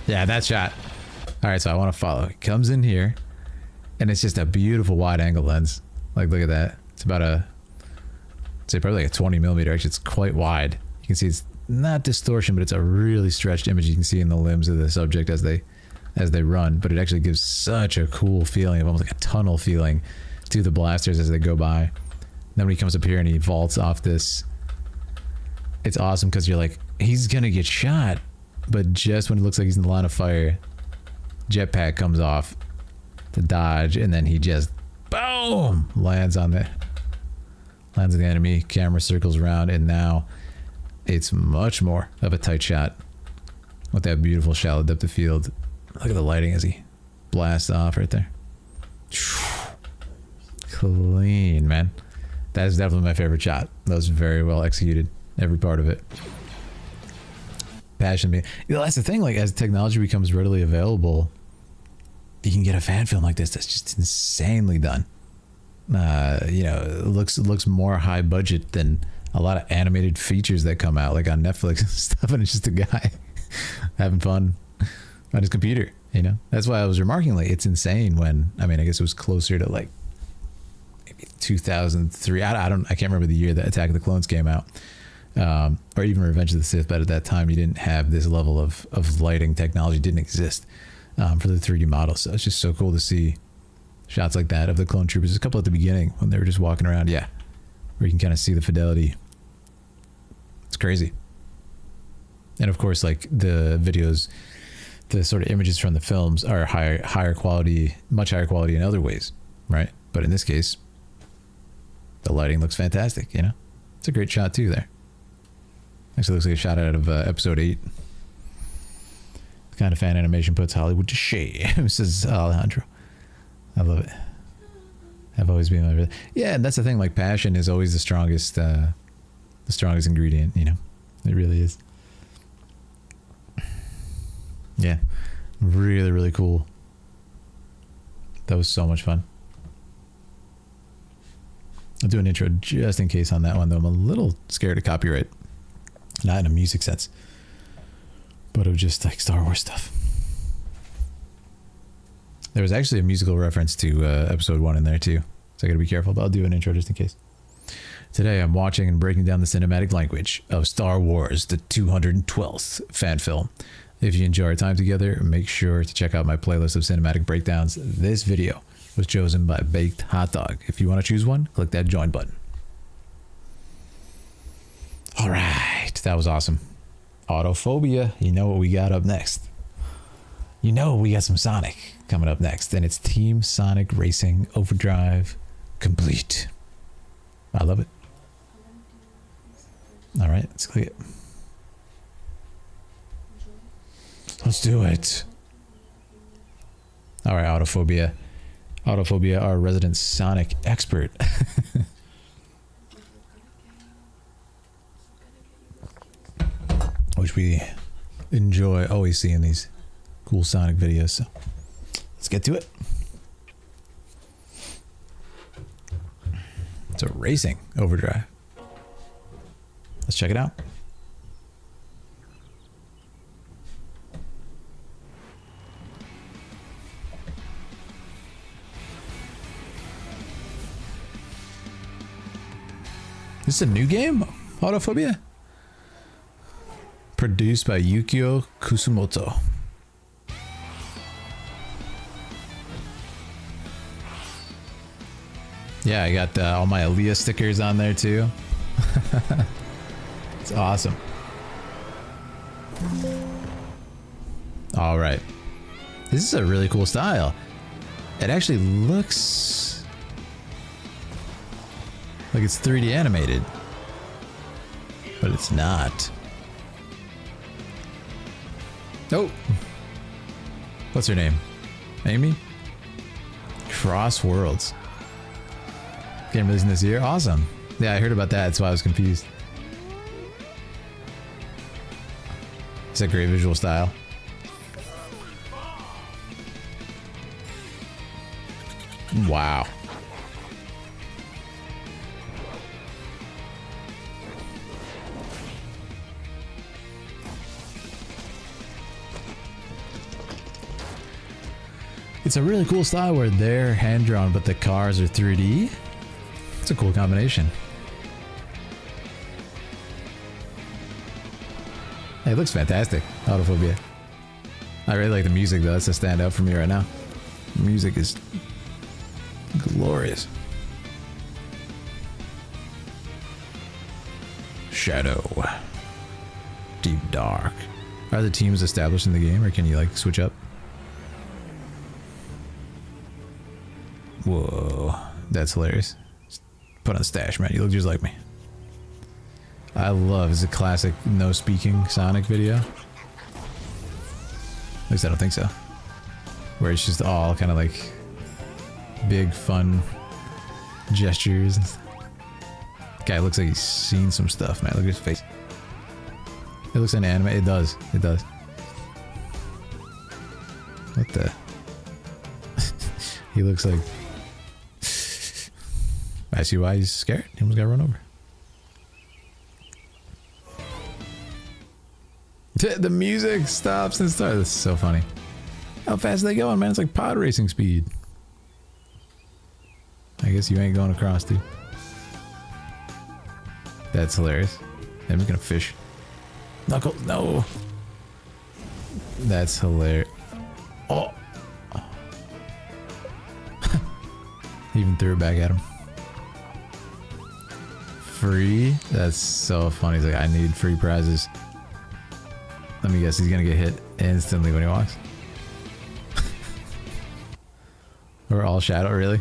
Speaker 1: Yeah, that shot. All right, so I want to follow. It comes in here, and it's just a beautiful wide-angle lens. Like, look at that. It's about I'd say probably like a 20mm. Actually, it's quite wide. You can see it's not distortion, but it's a really stretched image. You can see in the limbs of the subject as they run, but it actually gives such a cool feeling of almost like a tunnel feeling to the blasters as they go by. Then when he comes up here and he vaults off this, it's awesome because you're like, he's gonna get shot, but just when it looks like he's in the line of fire, jetpack comes off to dodge, and then he just boom lands on the enemy. Camera circles around, and now it's much more of a tight shot with that beautiful shallow depth of field. Look at the lighting as he blasts off right there. Clean, man. That is definitely my favorite shot. That was very well executed. Every part of it. Passion me. You know, that's the thing. Like, as technology becomes readily available, you can get a fan film like this that's just insanely done. You know, it looks more high budget than a lot of animated features that come out, like on Netflix and stuff. And it's just a guy having fun on his computer. You know, that's why I was remarking, like, it's insane when, I mean, I guess it was closer to like maybe 2003. I can't remember the year that Attack of the Clones came out, or even Revenge of the Sith. But at that time, you didn't have this level of lighting technology. Didn't exist for the 3D models. So it's just so cool to see shots like that of the clone troopers. A couple at the beginning when they were just walking around. Yeah, where you can kind of see the fidelity. It's crazy. And of course, like the videos, the sort of images from the films are higher quality, much higher quality in other ways, right? But in this case, the lighting looks fantastic, you know? It's a great shot too there. Actually looks like a shot out of episode 8. The kind of fan animation puts Hollywood to shame, says Alejandro. I love it. I've always been my... Yeah, and that's the thing, like passion is always the strongest ingredient, you know? It really is. Yeah, really, really cool. That was so much fun. I'll do an intro just in case on that one, though. I'm a little scared of copyright. Not in a music sense, but of just like Star Wars stuff. There was actually a musical reference to episode 1 in there too, so I gotta be careful, but I'll do an intro just in case. Today I'm watching and breaking down the cinematic language of Star Wars, the 212th fan film. If you enjoy our time together, make sure to check out my playlist of cinematic breakdowns. This video was chosen by Baked Hot Dog. If you want to choose one, click that join button. All right, that was awesome. Autophobia, you know what we got up next. You know we got some Sonic coming up next, and it's Team Sonic Racing Overdrive Complete. I love it. All right, let's click it. Let's do it. All right, Autophobia. Autophobia, our resident Sonic expert. Which we enjoy always seeing these cool Sonic videos. So let's get to it. It's a racing overdrive. Let's check it out. This is a new game? Autophobia? Produced by Yukio Kusumoto. Yeah, I got all my Aaliyah stickers on there too. It's awesome. All right. This is a really cool style. It actually looks like it's 3D animated, but it's not. Oh, what's her name? Amy? Cross Worlds. Game releasing this year. Awesome. Yeah, I heard about that. That's why I was confused. It's a great visual style. Wow. It's a really cool style where they're hand-drawn, but the cars are 3D. It's a cool combination. Hey, it looks fantastic. Autophobia. I really like the music, though. That's a standout for me right now. The music is glorious. Shadow. Deep Dark. Are the teams established in the game, or can you, like, switch up? Whoa, that's hilarious. Just put on stash, man. You look just like me. I love, it's a classic no speaking Sonic video. At least I don't think so. Where it's just all kind of like big fun gestures. Guy looks like he's seen some stuff, man. Look at his face. It looks like an anime. It does. It does. What the? He looks like... I see why he's scared. He almost got run over. The music stops and starts. This is so funny. How fast are they going, man? It's like pod racing speed. I guess you ain't going across, dude. That's hilarious. I'm just gonna fish. Knuckles, no. That's hilarious. Oh. Even threw it back at him. Free? That's so funny. He's like, I need free prizes. Let me guess, he's gonna get hit instantly when he walks. Or all shadow, really?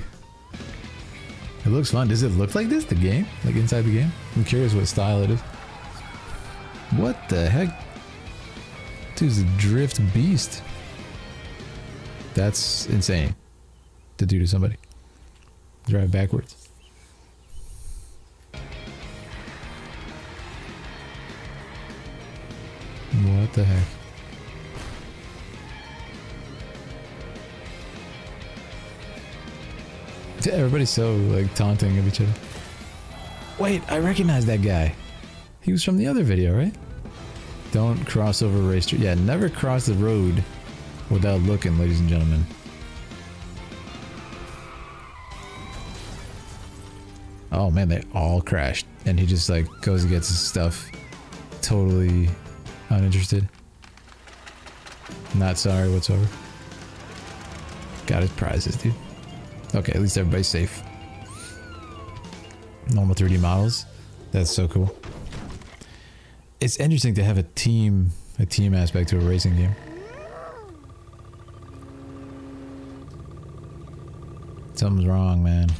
Speaker 1: It looks fun. Does it look like this, the game? Like inside the game? I'm curious what style it is. What the heck? Dude's a drift beast. That's insane to do to somebody. Drive backwards. What the heck? Everybody's so like taunting of each other. Wait, I recognize that guy. He was from the other video, right? Don't cross over race. Yeah, never cross the road without looking, ladies and gentlemen. Oh man, they all crashed. And he just like goes and gets his stuff. Totally uninterested. Not sorry whatsoever. Got his prizes, dude. Okay, at least everybody's safe. Normal 3D models. That's so cool. It's interesting to have a team aspect to a racing game. Something's wrong, man.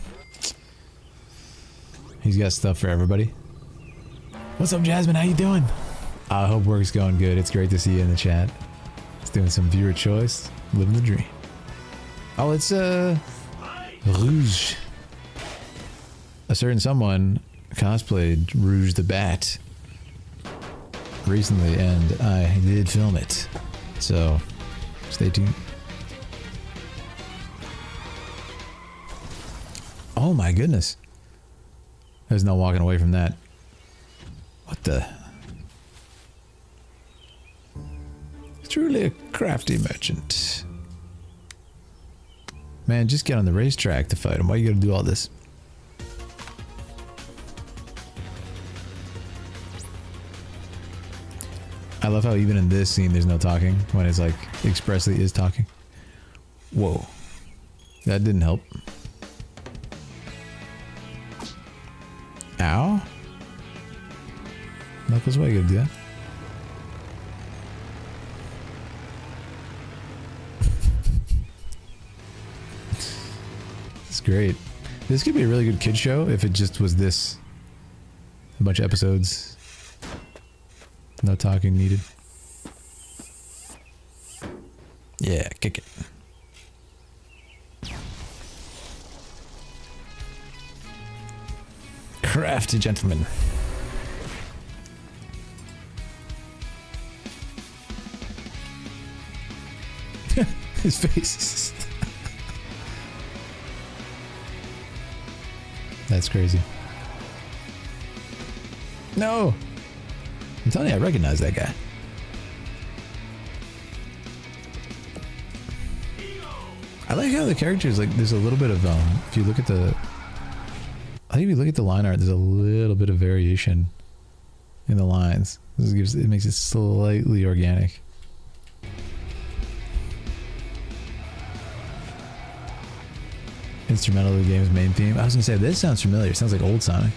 Speaker 1: He's got stuff for everybody. What's up, Jasmine? How you doing? I hope work's going good. It's great to see you in the chat. It's doing some viewer choice. Living the dream. Oh, it's Rouge. A certain someone cosplayed Rouge the Bat recently, and I did film it. So, stay tuned. Oh my goodness. There's no walking away from that. What the? Truly a crafty merchant. Man, just get on the racetrack to fight him. Why you gotta do all this? I love how even in this scene there's no talking when it's like expressly is talking. Whoa. That didn't help. Ow. Knuckles, why you gotta do that? It's great. This could be a really good kid show if it just was this. A bunch of episodes. No talking needed. Yeah, kick it. Crafty gentleman. His face. That's crazy. No! I'm telling you, I recognize that guy. I like how the characters, like, there's a little bit of, if you look at the... I think if you look at the line art, there's a little bit of variation in the lines. It makes it slightly organic. Instrumental of the game's main theme. I was gonna say, this sounds familiar. It sounds like old Sonic.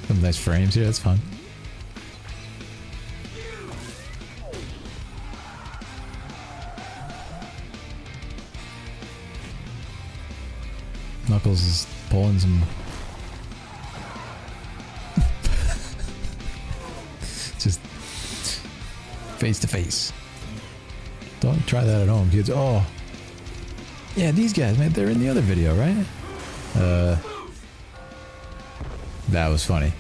Speaker 1: Some nice frames here, that's fun. Knuckles is pulling some... face to face. Don't try that at home, kids. Oh. Yeah, these guys, man, they're in the other video, right? That was funny.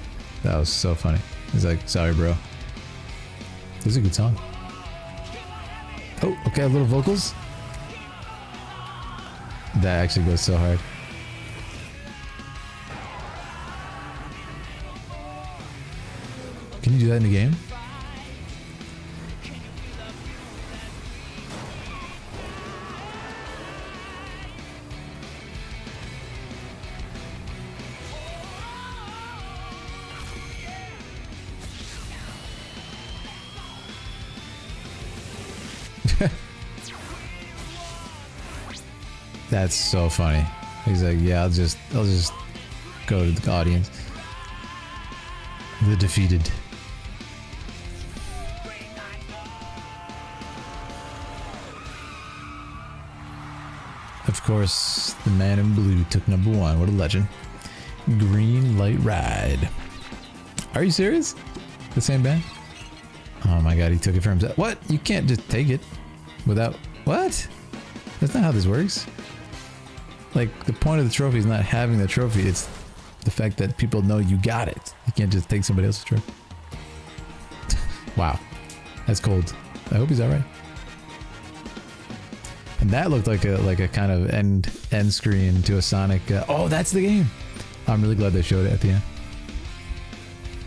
Speaker 1: That was so funny. He's like, sorry, bro. This is a good song. Oh, okay, little vocals. That actually goes so hard. Can you do that in the game? That's so funny. He's like, yeah, I'll just go to the audience. The defeated. Of course, the man in blue took number 1. What a legend. Green Light Ride. Are you serious? The same band? Oh my god, he took it for himself. What? You can't just take it without... What? That's not how this works. Like, the point of the trophy is not having the trophy, it's the fact that people know you got it. You can't just take somebody else's trophy. Wow. That's cold. I hope he's alright. And that looked like a kind of end screen to a Sonic. Oh, that's the game. I'm really glad they showed it at the end.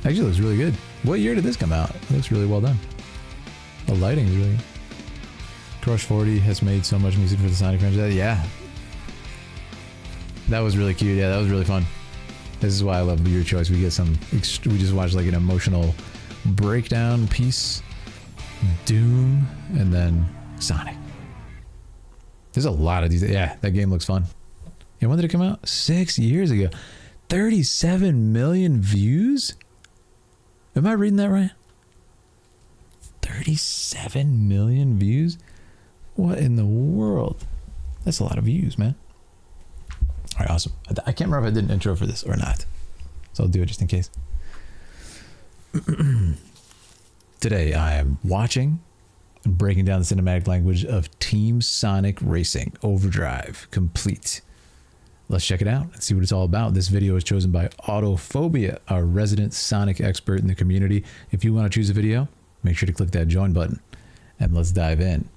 Speaker 1: Actually, it looks really good. What year did this come out? It looks really well done. The lighting is really good. Crush 40 has made so much music for the Sonic franchise. Yeah. That was really cute. Yeah, that was really fun. This is why I love your choice. We get some. We just watched like an emotional breakdown piece, Doom, and then Sonic. There's a lot of these. Yeah, that game looks fun. And when did it come out? 6 years ago. 37 million views? Am I reading that right? 37 million views? What in the world? That's a lot of views, man. All right, awesome. I can't remember if I did an intro for this or not. So I'll do it just in case. Today I am watching and breaking down the cinematic language of Team Sonic Racing Overdrive Complete. Let's check it out and see what it's all about. This video is chosen by Autophobia, our resident Sonic expert in the community. If you want to choose a video, make sure to click that join button and let's dive in.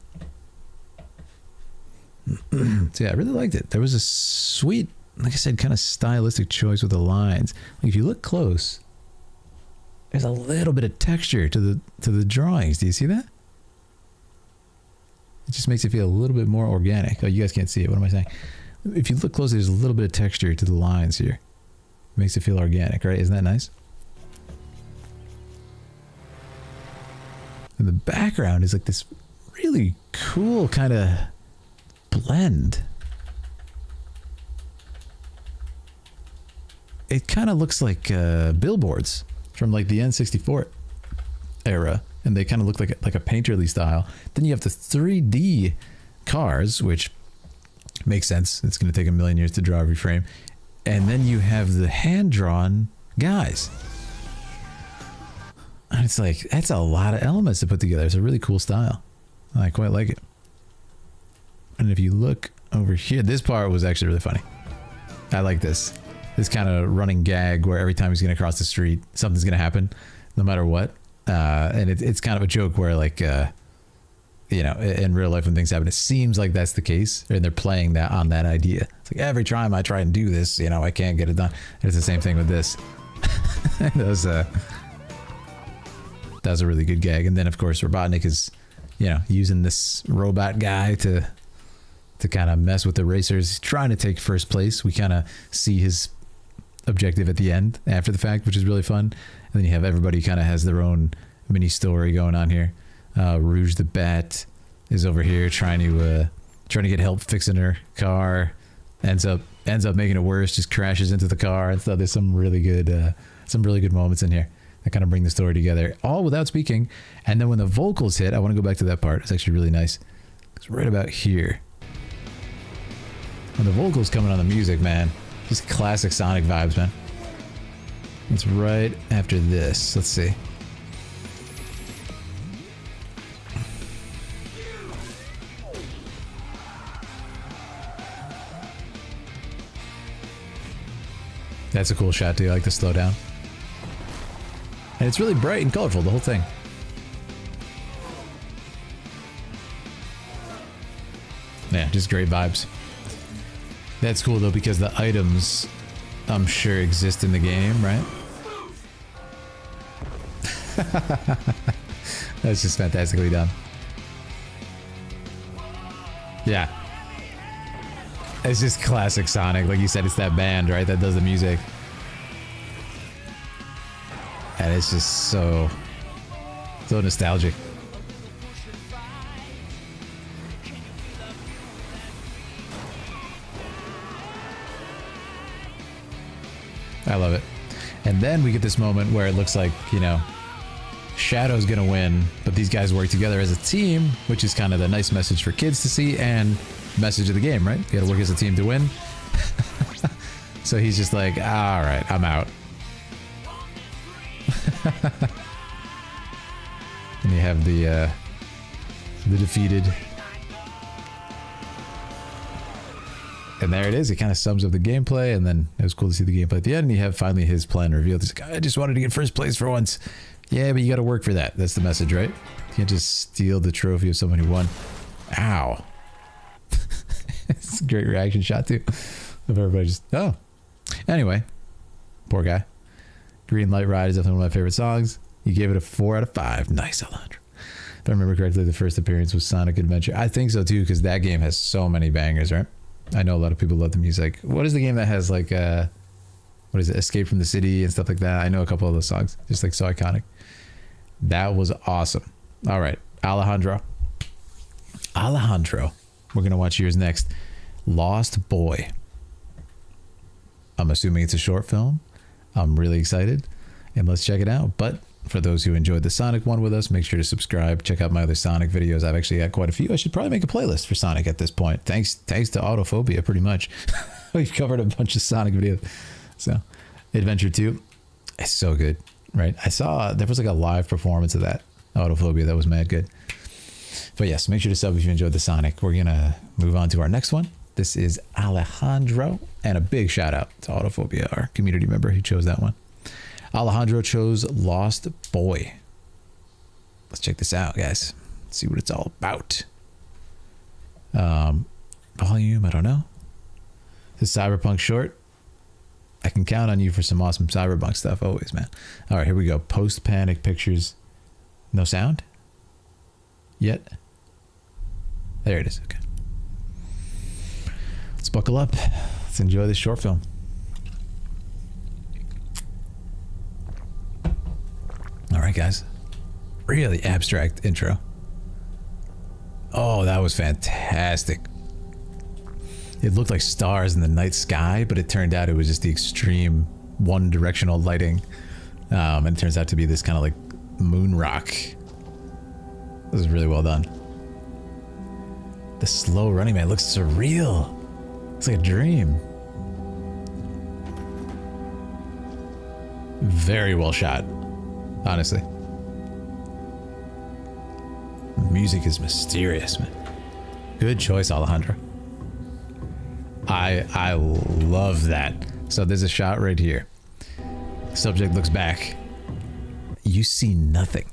Speaker 1: So yeah, I really liked it. There was a sweet, like I said, kind of stylistic choice with the lines. Like if you look close, there's a little bit of texture to the drawings. Do you see that? It just makes it feel a little bit more organic. Oh, you guys can't see it. What am I saying? If you look closely, there's a little bit of texture to the lines here. It makes it feel organic, right? Isn't that nice? And the background is like this really cool kind of blend. It kind of looks like billboards from like the N64 era, and they kind of look like a painterly style. Then you have the 3D cars, which makes sense. It's going to take a million years to draw every frame. And then you have the hand-drawn guys. And it's like, that's a lot of elements to put together. It's a really cool style. I quite like it. And if you look over here, this part was actually really funny. I like this. This kind of running gag where every time he's going to cross the street, something's going to happen, no matter what. And it's kind of a joke where, like, you know, in real life when things happen, it seems like that's the case, and they're playing that on that idea. It's like every time I try and do this, you know, I can't get it done. And it's the same thing with this. That was a really good gag. And then, of course, Robotnik is, you know, using this robot guy to kind of mess with the racers. He's trying to take first place. We kind of see his objective at the end after the fact, which is really fun. And then you have everybody kind of has their own mini story going on here. Rouge the Bat is over here trying to get help fixing her car. Ends up making it worse. Just crashes into the car and stuff. There's some really good moments in here that kind of bring the story together, all without speaking. And then when the vocals hit, I want to go back to that part. It's actually really nice. It's right about here. When the vocals coming on the music, man, just classic Sonic vibes, man. It's right after this. Let's see. That's a cool shot too. I like the slow down. And it's really bright and colorful, the whole thing. Yeah, just great vibes. That's cool though, because the items, I'm sure, exist in the game, right? That's just fantastically done. Yeah. It's just classic Sonic. Like you said, it's that band, right, that does the music. And it's just so nostalgic. I love it. And then we get this moment where it looks like, you know, Shadow's gonna win, but these guys work together as a team, which is kind of the nice message for kids to see and message of the game, right? You gotta work as a team to win. So he's just like, all right, I'm out. And you have the defeated. And there it is. It kind of sums up the gameplay, and then it was cool to see the gameplay at the end. And you have finally his plan revealed. He's like, I just wanted to get first place for once. Yeah, but you got to work for that. That's the message, right? You can't just steal the trophy of someone who won. Ow. It's a great reaction shot, too. Of everybody just, oh. Anyway, poor guy. Green Light Ride is definitely one of my favorite songs. You gave it a 4 out of 5. Nice, Alejandro. If I remember correctly, the first appearance was Sonic Adventure. I think so, too, because that game has so many bangers, right? I know a lot of people love the music. What is the game that has like what is it, Escape from the City and stuff like that? I know a couple of those songs, just like so iconic. That was awesome. All right, Alejandro, we're gonna watch yours next. Lost Boy. I'm assuming it's a short film. I'm really excited, and let's check it out. But for those who enjoyed the Sonic one with us, make sure to subscribe. Check out my other Sonic videos. I've actually got quite a few. I should probably make a playlist for Sonic at this point. Thanks to Autophobia, pretty much. We've covered a bunch of Sonic videos. So, Adventure 2, it's so good, right? I saw there was like a live performance of that Autophobia that was mad good. But yes, make sure to sub if you enjoyed the Sonic. We're gonna move on to our next one. This is Alejandro, and a big shout out to Autophobia, our community member who chose that one. Alejandro chose Lost Boy. Let's check this out, guys. See what it's all about. Volume, I don't know. This Cyberpunk short. I can count on you for some awesome Cyberpunk stuff always, man. All right, here we go. Post-panic pictures. No sound? Yet? There it is. Okay. Let's buckle up. Let's enjoy this short film. All right, guys. Really abstract intro. Oh, that was fantastic. It looked like stars in the night sky, but it turned out it was just the extreme one-directional lighting. And it turns out to be this kind of like moon rock. This is really well done. The slow running, man, it looks surreal. It's like a dream. Very well shot. Honestly. The music is mysterious, man. Good choice, Alejandro. I love that. So there's a shot right here. Subject looks back. You see nothing.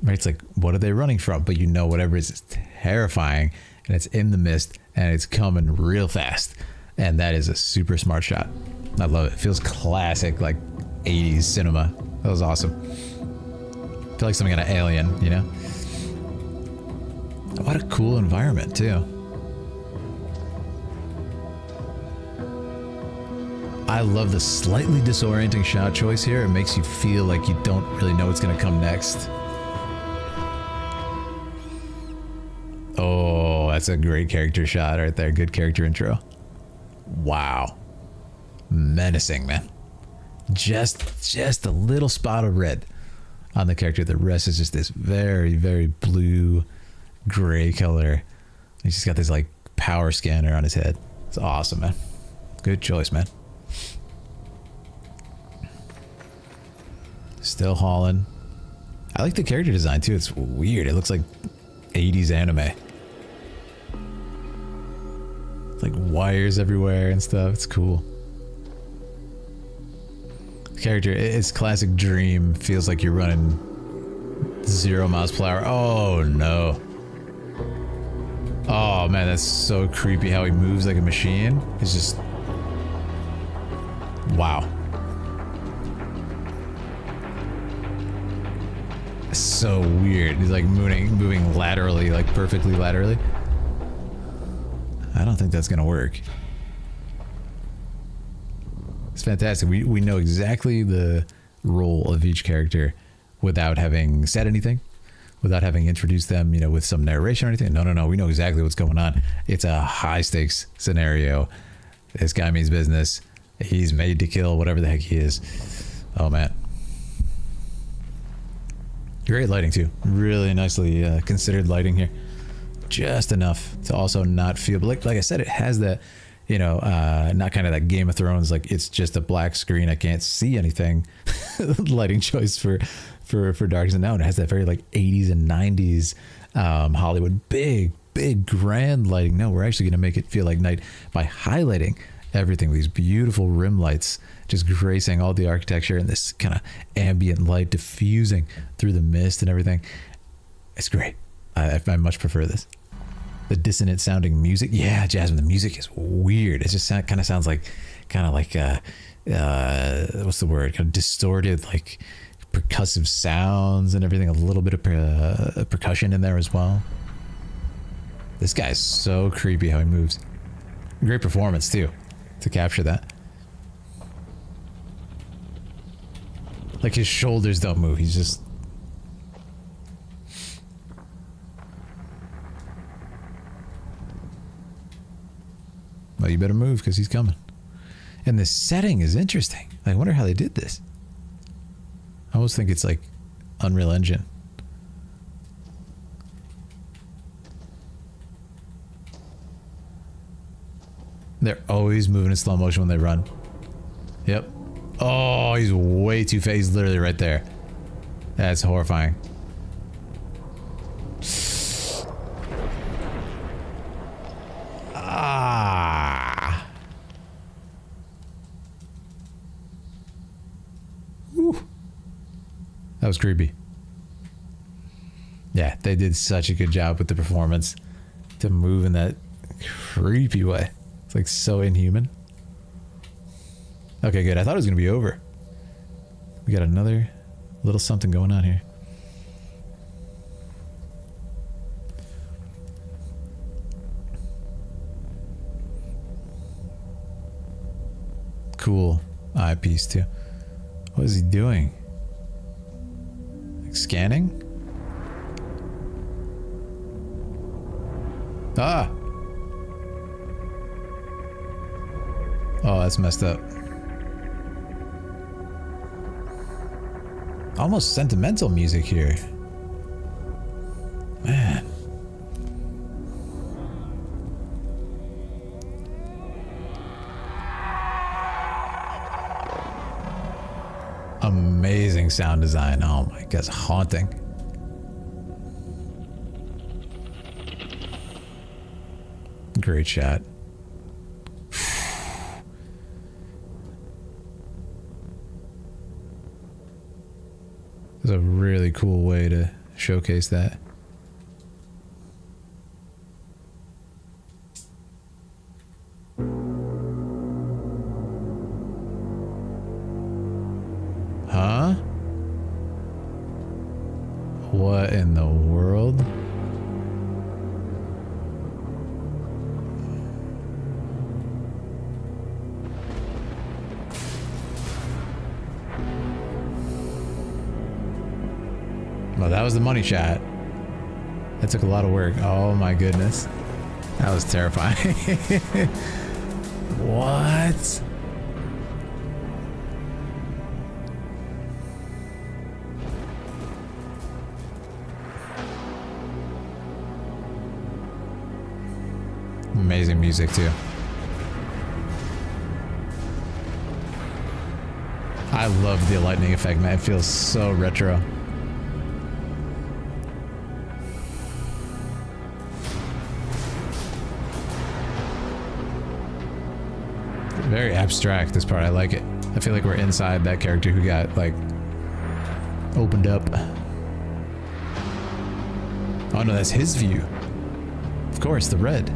Speaker 1: Right? It's like, what are they running from? But you know whatever it is terrifying, and it's in the mist, and it's coming real fast. And that is a super smart shot. I love it. It feels classic, like 80s cinema. That was awesome. I feel like something out of Alien, you know? What a cool environment, too. I love the slightly disorienting shot choice here. It makes you feel like you don't really know what's going to come next. Oh, that's a great character shot right there. Good character intro. Wow. Menacing, man. Just a little spot of red on the character. The rest is just this very, very blue, gray color. He's just got this like power scanner on his head. It's awesome, man. Good choice, man. Still hauling. I like the character design too. It's weird. It looks like 80s anime. Like wires everywhere and stuff. It's cool. Character, it's classic Dream. Feels like you're running 0 miles per hour. Oh no. Oh man, that's so creepy how he moves like a machine. It's just... wow. It's so weird. He's like moving laterally, like perfectly laterally. I don't think that's gonna work. It's fantastic. We know exactly the role of each character without having said anything, without having introduced them, you know, with some narration or anything. No. We know exactly what's going on. It's a high stakes scenario. This guy means business. He's made to kill, whatever the heck he is. Oh man. Great lighting too. Really nicely considered lighting here. Just enough to also not feel, but like I said, it has that, you know, not kind of that Game of Thrones, like it's just a black screen, I can't see anything lighting choice for Dark Zone. Now it has that very like 80s and 90s Hollywood big grand lighting. No, we're actually going to make it feel like night by highlighting everything, these beautiful rim lights just gracing all the architecture and this kind of ambient light diffusing through the mist and everything. It's great. I much prefer this. The dissonant sounding music. Yeah, Jasmine, the music is weird. It just kind of sounds like, what's the word? Kind of distorted, like percussive sounds and everything. A little bit of percussion in there as well. This guy's so creepy how he moves. Great performance too, to capture that. Like his shoulders don't move. He's just... well, you better move because he's coming. And the setting is interesting. I wonder how they did this. I almost think it's like Unreal Engine. They're always moving in slow motion when they run. Yep. Oh, he's way too fast. He's literally right there. That's horrifying. Ah. Whew. That was creepy. Yeah, they did such a good job with the performance to move in that creepy way. It's like so inhuman. Okay, good. I thought it was going to be over. We got another little something going on here. Cool eyepiece too. What is he doing? Like scanning? Ah! Oh, that's messed up. Almost sentimental music here. Man. Amazing sound design. Oh my god, it's haunting. Great shot. It's a really cool way to showcase that. Huh? What in the world? Well, that was the money shot. That took a lot of work. Oh my goodness. That was terrifying. What? Amazing music too. I love the lightning effect, man. It feels so retro. Very abstract, this part. I like it. I feel like we're inside that character who got, like, opened up. Oh no, that's his view. Of course, the red.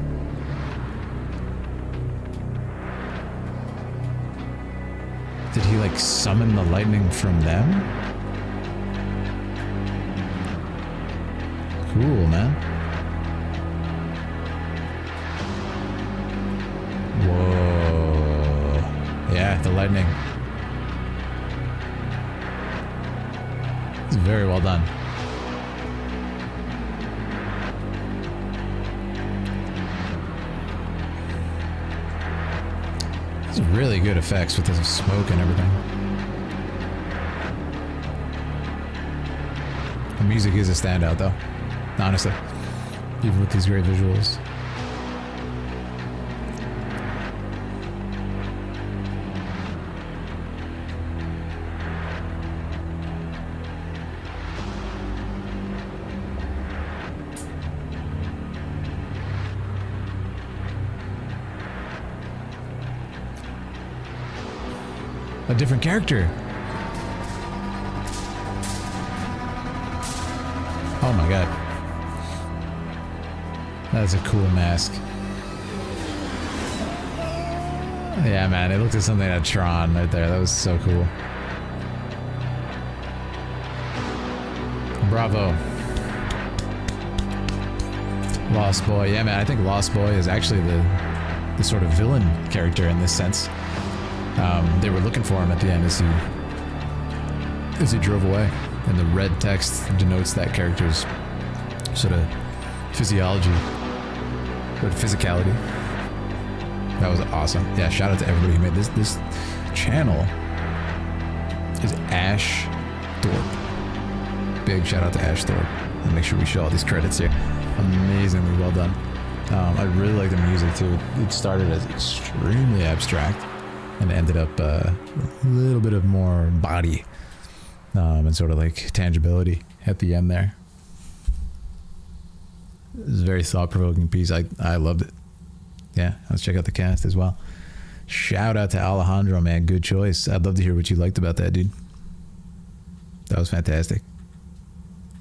Speaker 1: Did he, like, summon the lightning from them? Cool, man. Whoa. Yeah, the lightning. It's very well done. It's really good effects with the smoke and everything. The music is a standout, though. Honestly. Even with these great visuals. A different character. Oh my god. That's a cool mask. Yeah, man, it looked like something at Tron right there. That was so cool. Bravo. Lost Boy. Yeah, man, I think Lost Boy is actually the sort of villain character in this sense. They were looking for him at the end as he drove away, and the red text denotes that character's sort of physiology, or physicality. That was awesome. Yeah, shout out to everybody who made this. This channel is Ash Thorpe. Big shout out to Ash Thorpe. And make sure we show all these credits here. Amazingly well done. I really like the music too. It started as extremely abstract and ended up a little bit of more body and sort of like tangibility at the end there. It was a very thought-provoking piece. I loved it. Yeah, let's check out the cast as well. Shout out to Alejandro, man. Good choice. I'd love to hear what you liked about that, dude. That was fantastic.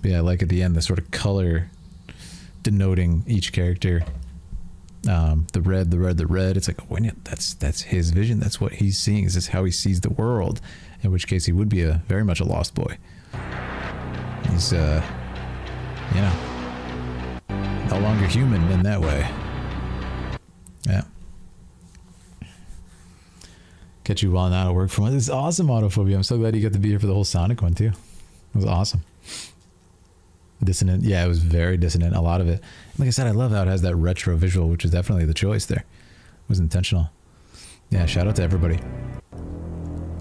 Speaker 1: But yeah, I like at the end the sort of color denoting each character. The red. It's like, oh, that's his vision. That's what he's seeing. Is this how he sees the world? In which case, he would be very much a lost boy. He's, no longer human in that way. Yeah. Catch you while not at work for one. This is awesome, Autophobia. I'm so glad you got to be here for the whole Sonic one too. It was awesome. Dissonant. Yeah, it was very dissonant. A lot of it. Like I said, I love how it has that retro visual, which is definitely the choice there. It was intentional. Yeah, shout out to everybody.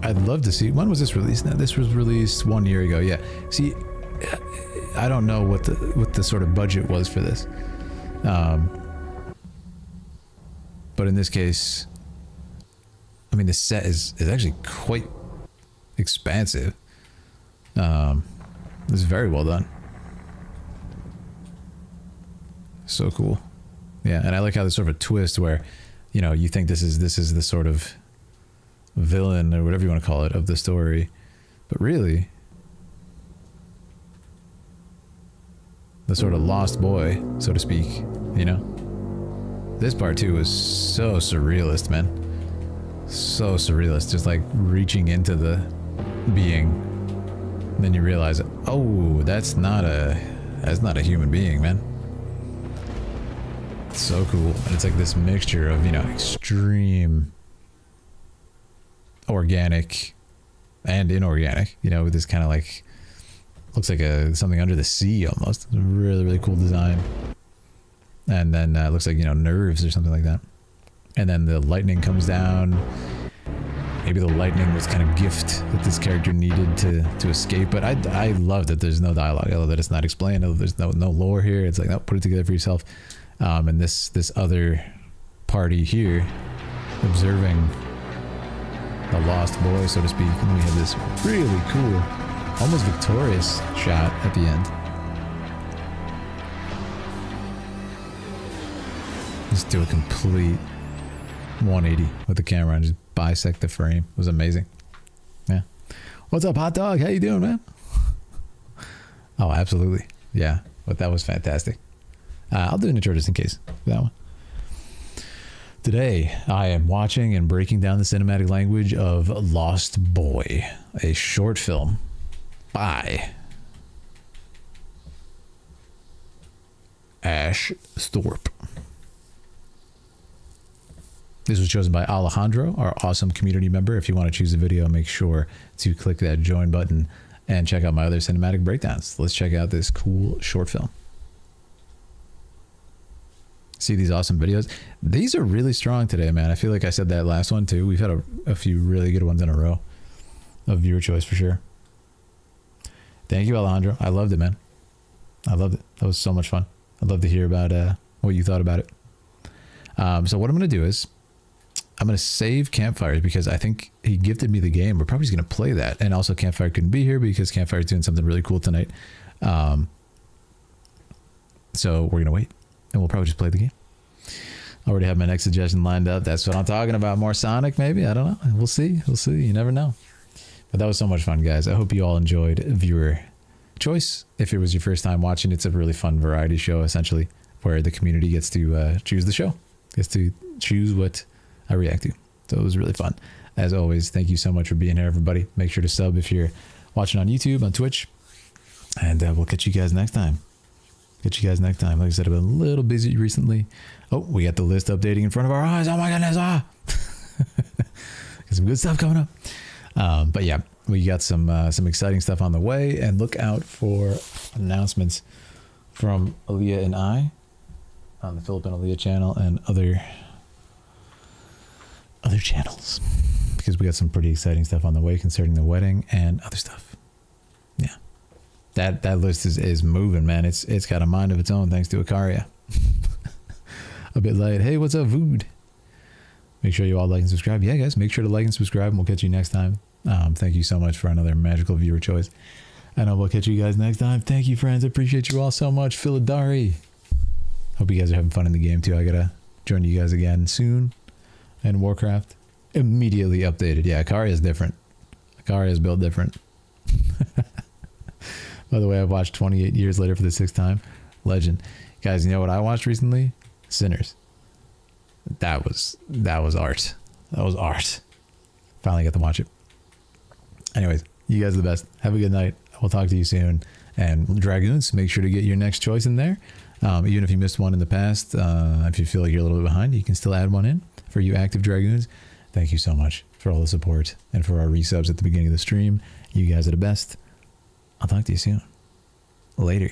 Speaker 1: I'd love to see. When was this released? Now, this was released 1 year ago. Yeah. See, I don't know what the sort of budget was for this. But in this case, I mean, the set is actually quite expansive. It's very well done. So cool. Yeah, and I like how there's sort of a twist where, you think this is the sort of villain or whatever you want to call it of the story, but really the sort of lost boy, so to speak. This part too was so surrealist, man. So surrealist, just like reaching into the being. And then you realize, oh, that's not a human being, man. It's so cool. And it's like this mixture of, extreme organic and inorganic, with this kind of like, looks like something under the sea almost. Really, really cool design. And then it looks like, nerves or something like that. And then the lightning comes down. Maybe the lightning was kind of gift that this character needed to escape. But I love that there's no dialogue. I love that it's not explained. I love there's no lore here. It's like, no, put it together for yourself. And this other party here observing the lost boy, so to speak. And we have this really cool, almost victorious shot at the end. Just do a complete 180 with the camera and just bisect the frame. It was amazing. What's up, hot dog? How you doing, man? Oh, absolutely. Yeah, but that was fantastic. I'll do an intro just in case for that one. Today, I am watching and breaking down the cinematic language of Lost Boy, a short film by Ash Thorpe. This was chosen by Alejandro, our awesome community member. If you want to choose a video, make sure to click that join button and check out my other cinematic breakdowns. Let's check out this cool short film. See these awesome videos? These are really strong today, man. I feel like I said that last one too. We've had a few really good ones in a row of viewer choice for sure. Thank you, Alejandro. I loved it, man. I loved it. That was so much fun. I'd love to hear about what you thought about it. So what I'm going to do is I'm going to save Campfires because I think he gifted me the game. We're probably just going to play that. And also Campfire couldn't be here because Campfire's doing something really cool tonight. So we're going to wait and we'll probably just play the game. I already have my next suggestion lined up. That's what I'm talking about. More Sonic, maybe? I don't know. We'll see. We'll see. You never know. But that was so much fun, guys. I hope you all enjoyed viewer choice. If it was your first time watching, it's a really fun variety show, essentially, where the community gets to choose the show, gets to choose what I react to. So it was really fun. As always, thank you so much for being here, everybody. Make sure to sub if you're watching on YouTube, on Twitch, and we'll catch you guys next time. Like I said, I've been a little busy recently. Oh, we got the list updating in front of our eyes. Oh my goodness. Got some good stuff coming up. But yeah, we got some exciting stuff on the way, and look out for announcements from Aaliyah and I on the Philip and Aaliyah channel and other channels, because we got some pretty exciting stuff on the way concerning the wedding and other stuff. Yeah. That list is moving, man. It's got a mind of its own thanks to Ikaria. A bit late. Hey, what's up, Vood? Make sure you all like and subscribe. Yeah, guys, make sure to like and subscribe, and we'll catch you next time. Thank you so much for another magical viewer choice. And I will catch you guys next time. Thank you, friends. I appreciate you all so much. Philidari. Hope you guys are having fun in the game, too. I got to join you guys again soon. And Warcraft. Immediately updated. Yeah, Ikaria is different. Ikaria is built different. By the way, I watched 28 Years Later for the 6th time. Legend. Guys, you know what I watched recently? Sinners. That was art. That was art. Finally got to watch it. Anyways, you guys are the best. Have a good night. We'll talk to you soon. And Dragoons, make sure to get your next choice in there. Even if you missed one in the past, if you feel like you're a little bit behind, you can still add one in for you active Dragoons. Thank you so much for all the support and for our resubs at the beginning of the stream. You guys are the best. I'll talk to you soon. Later.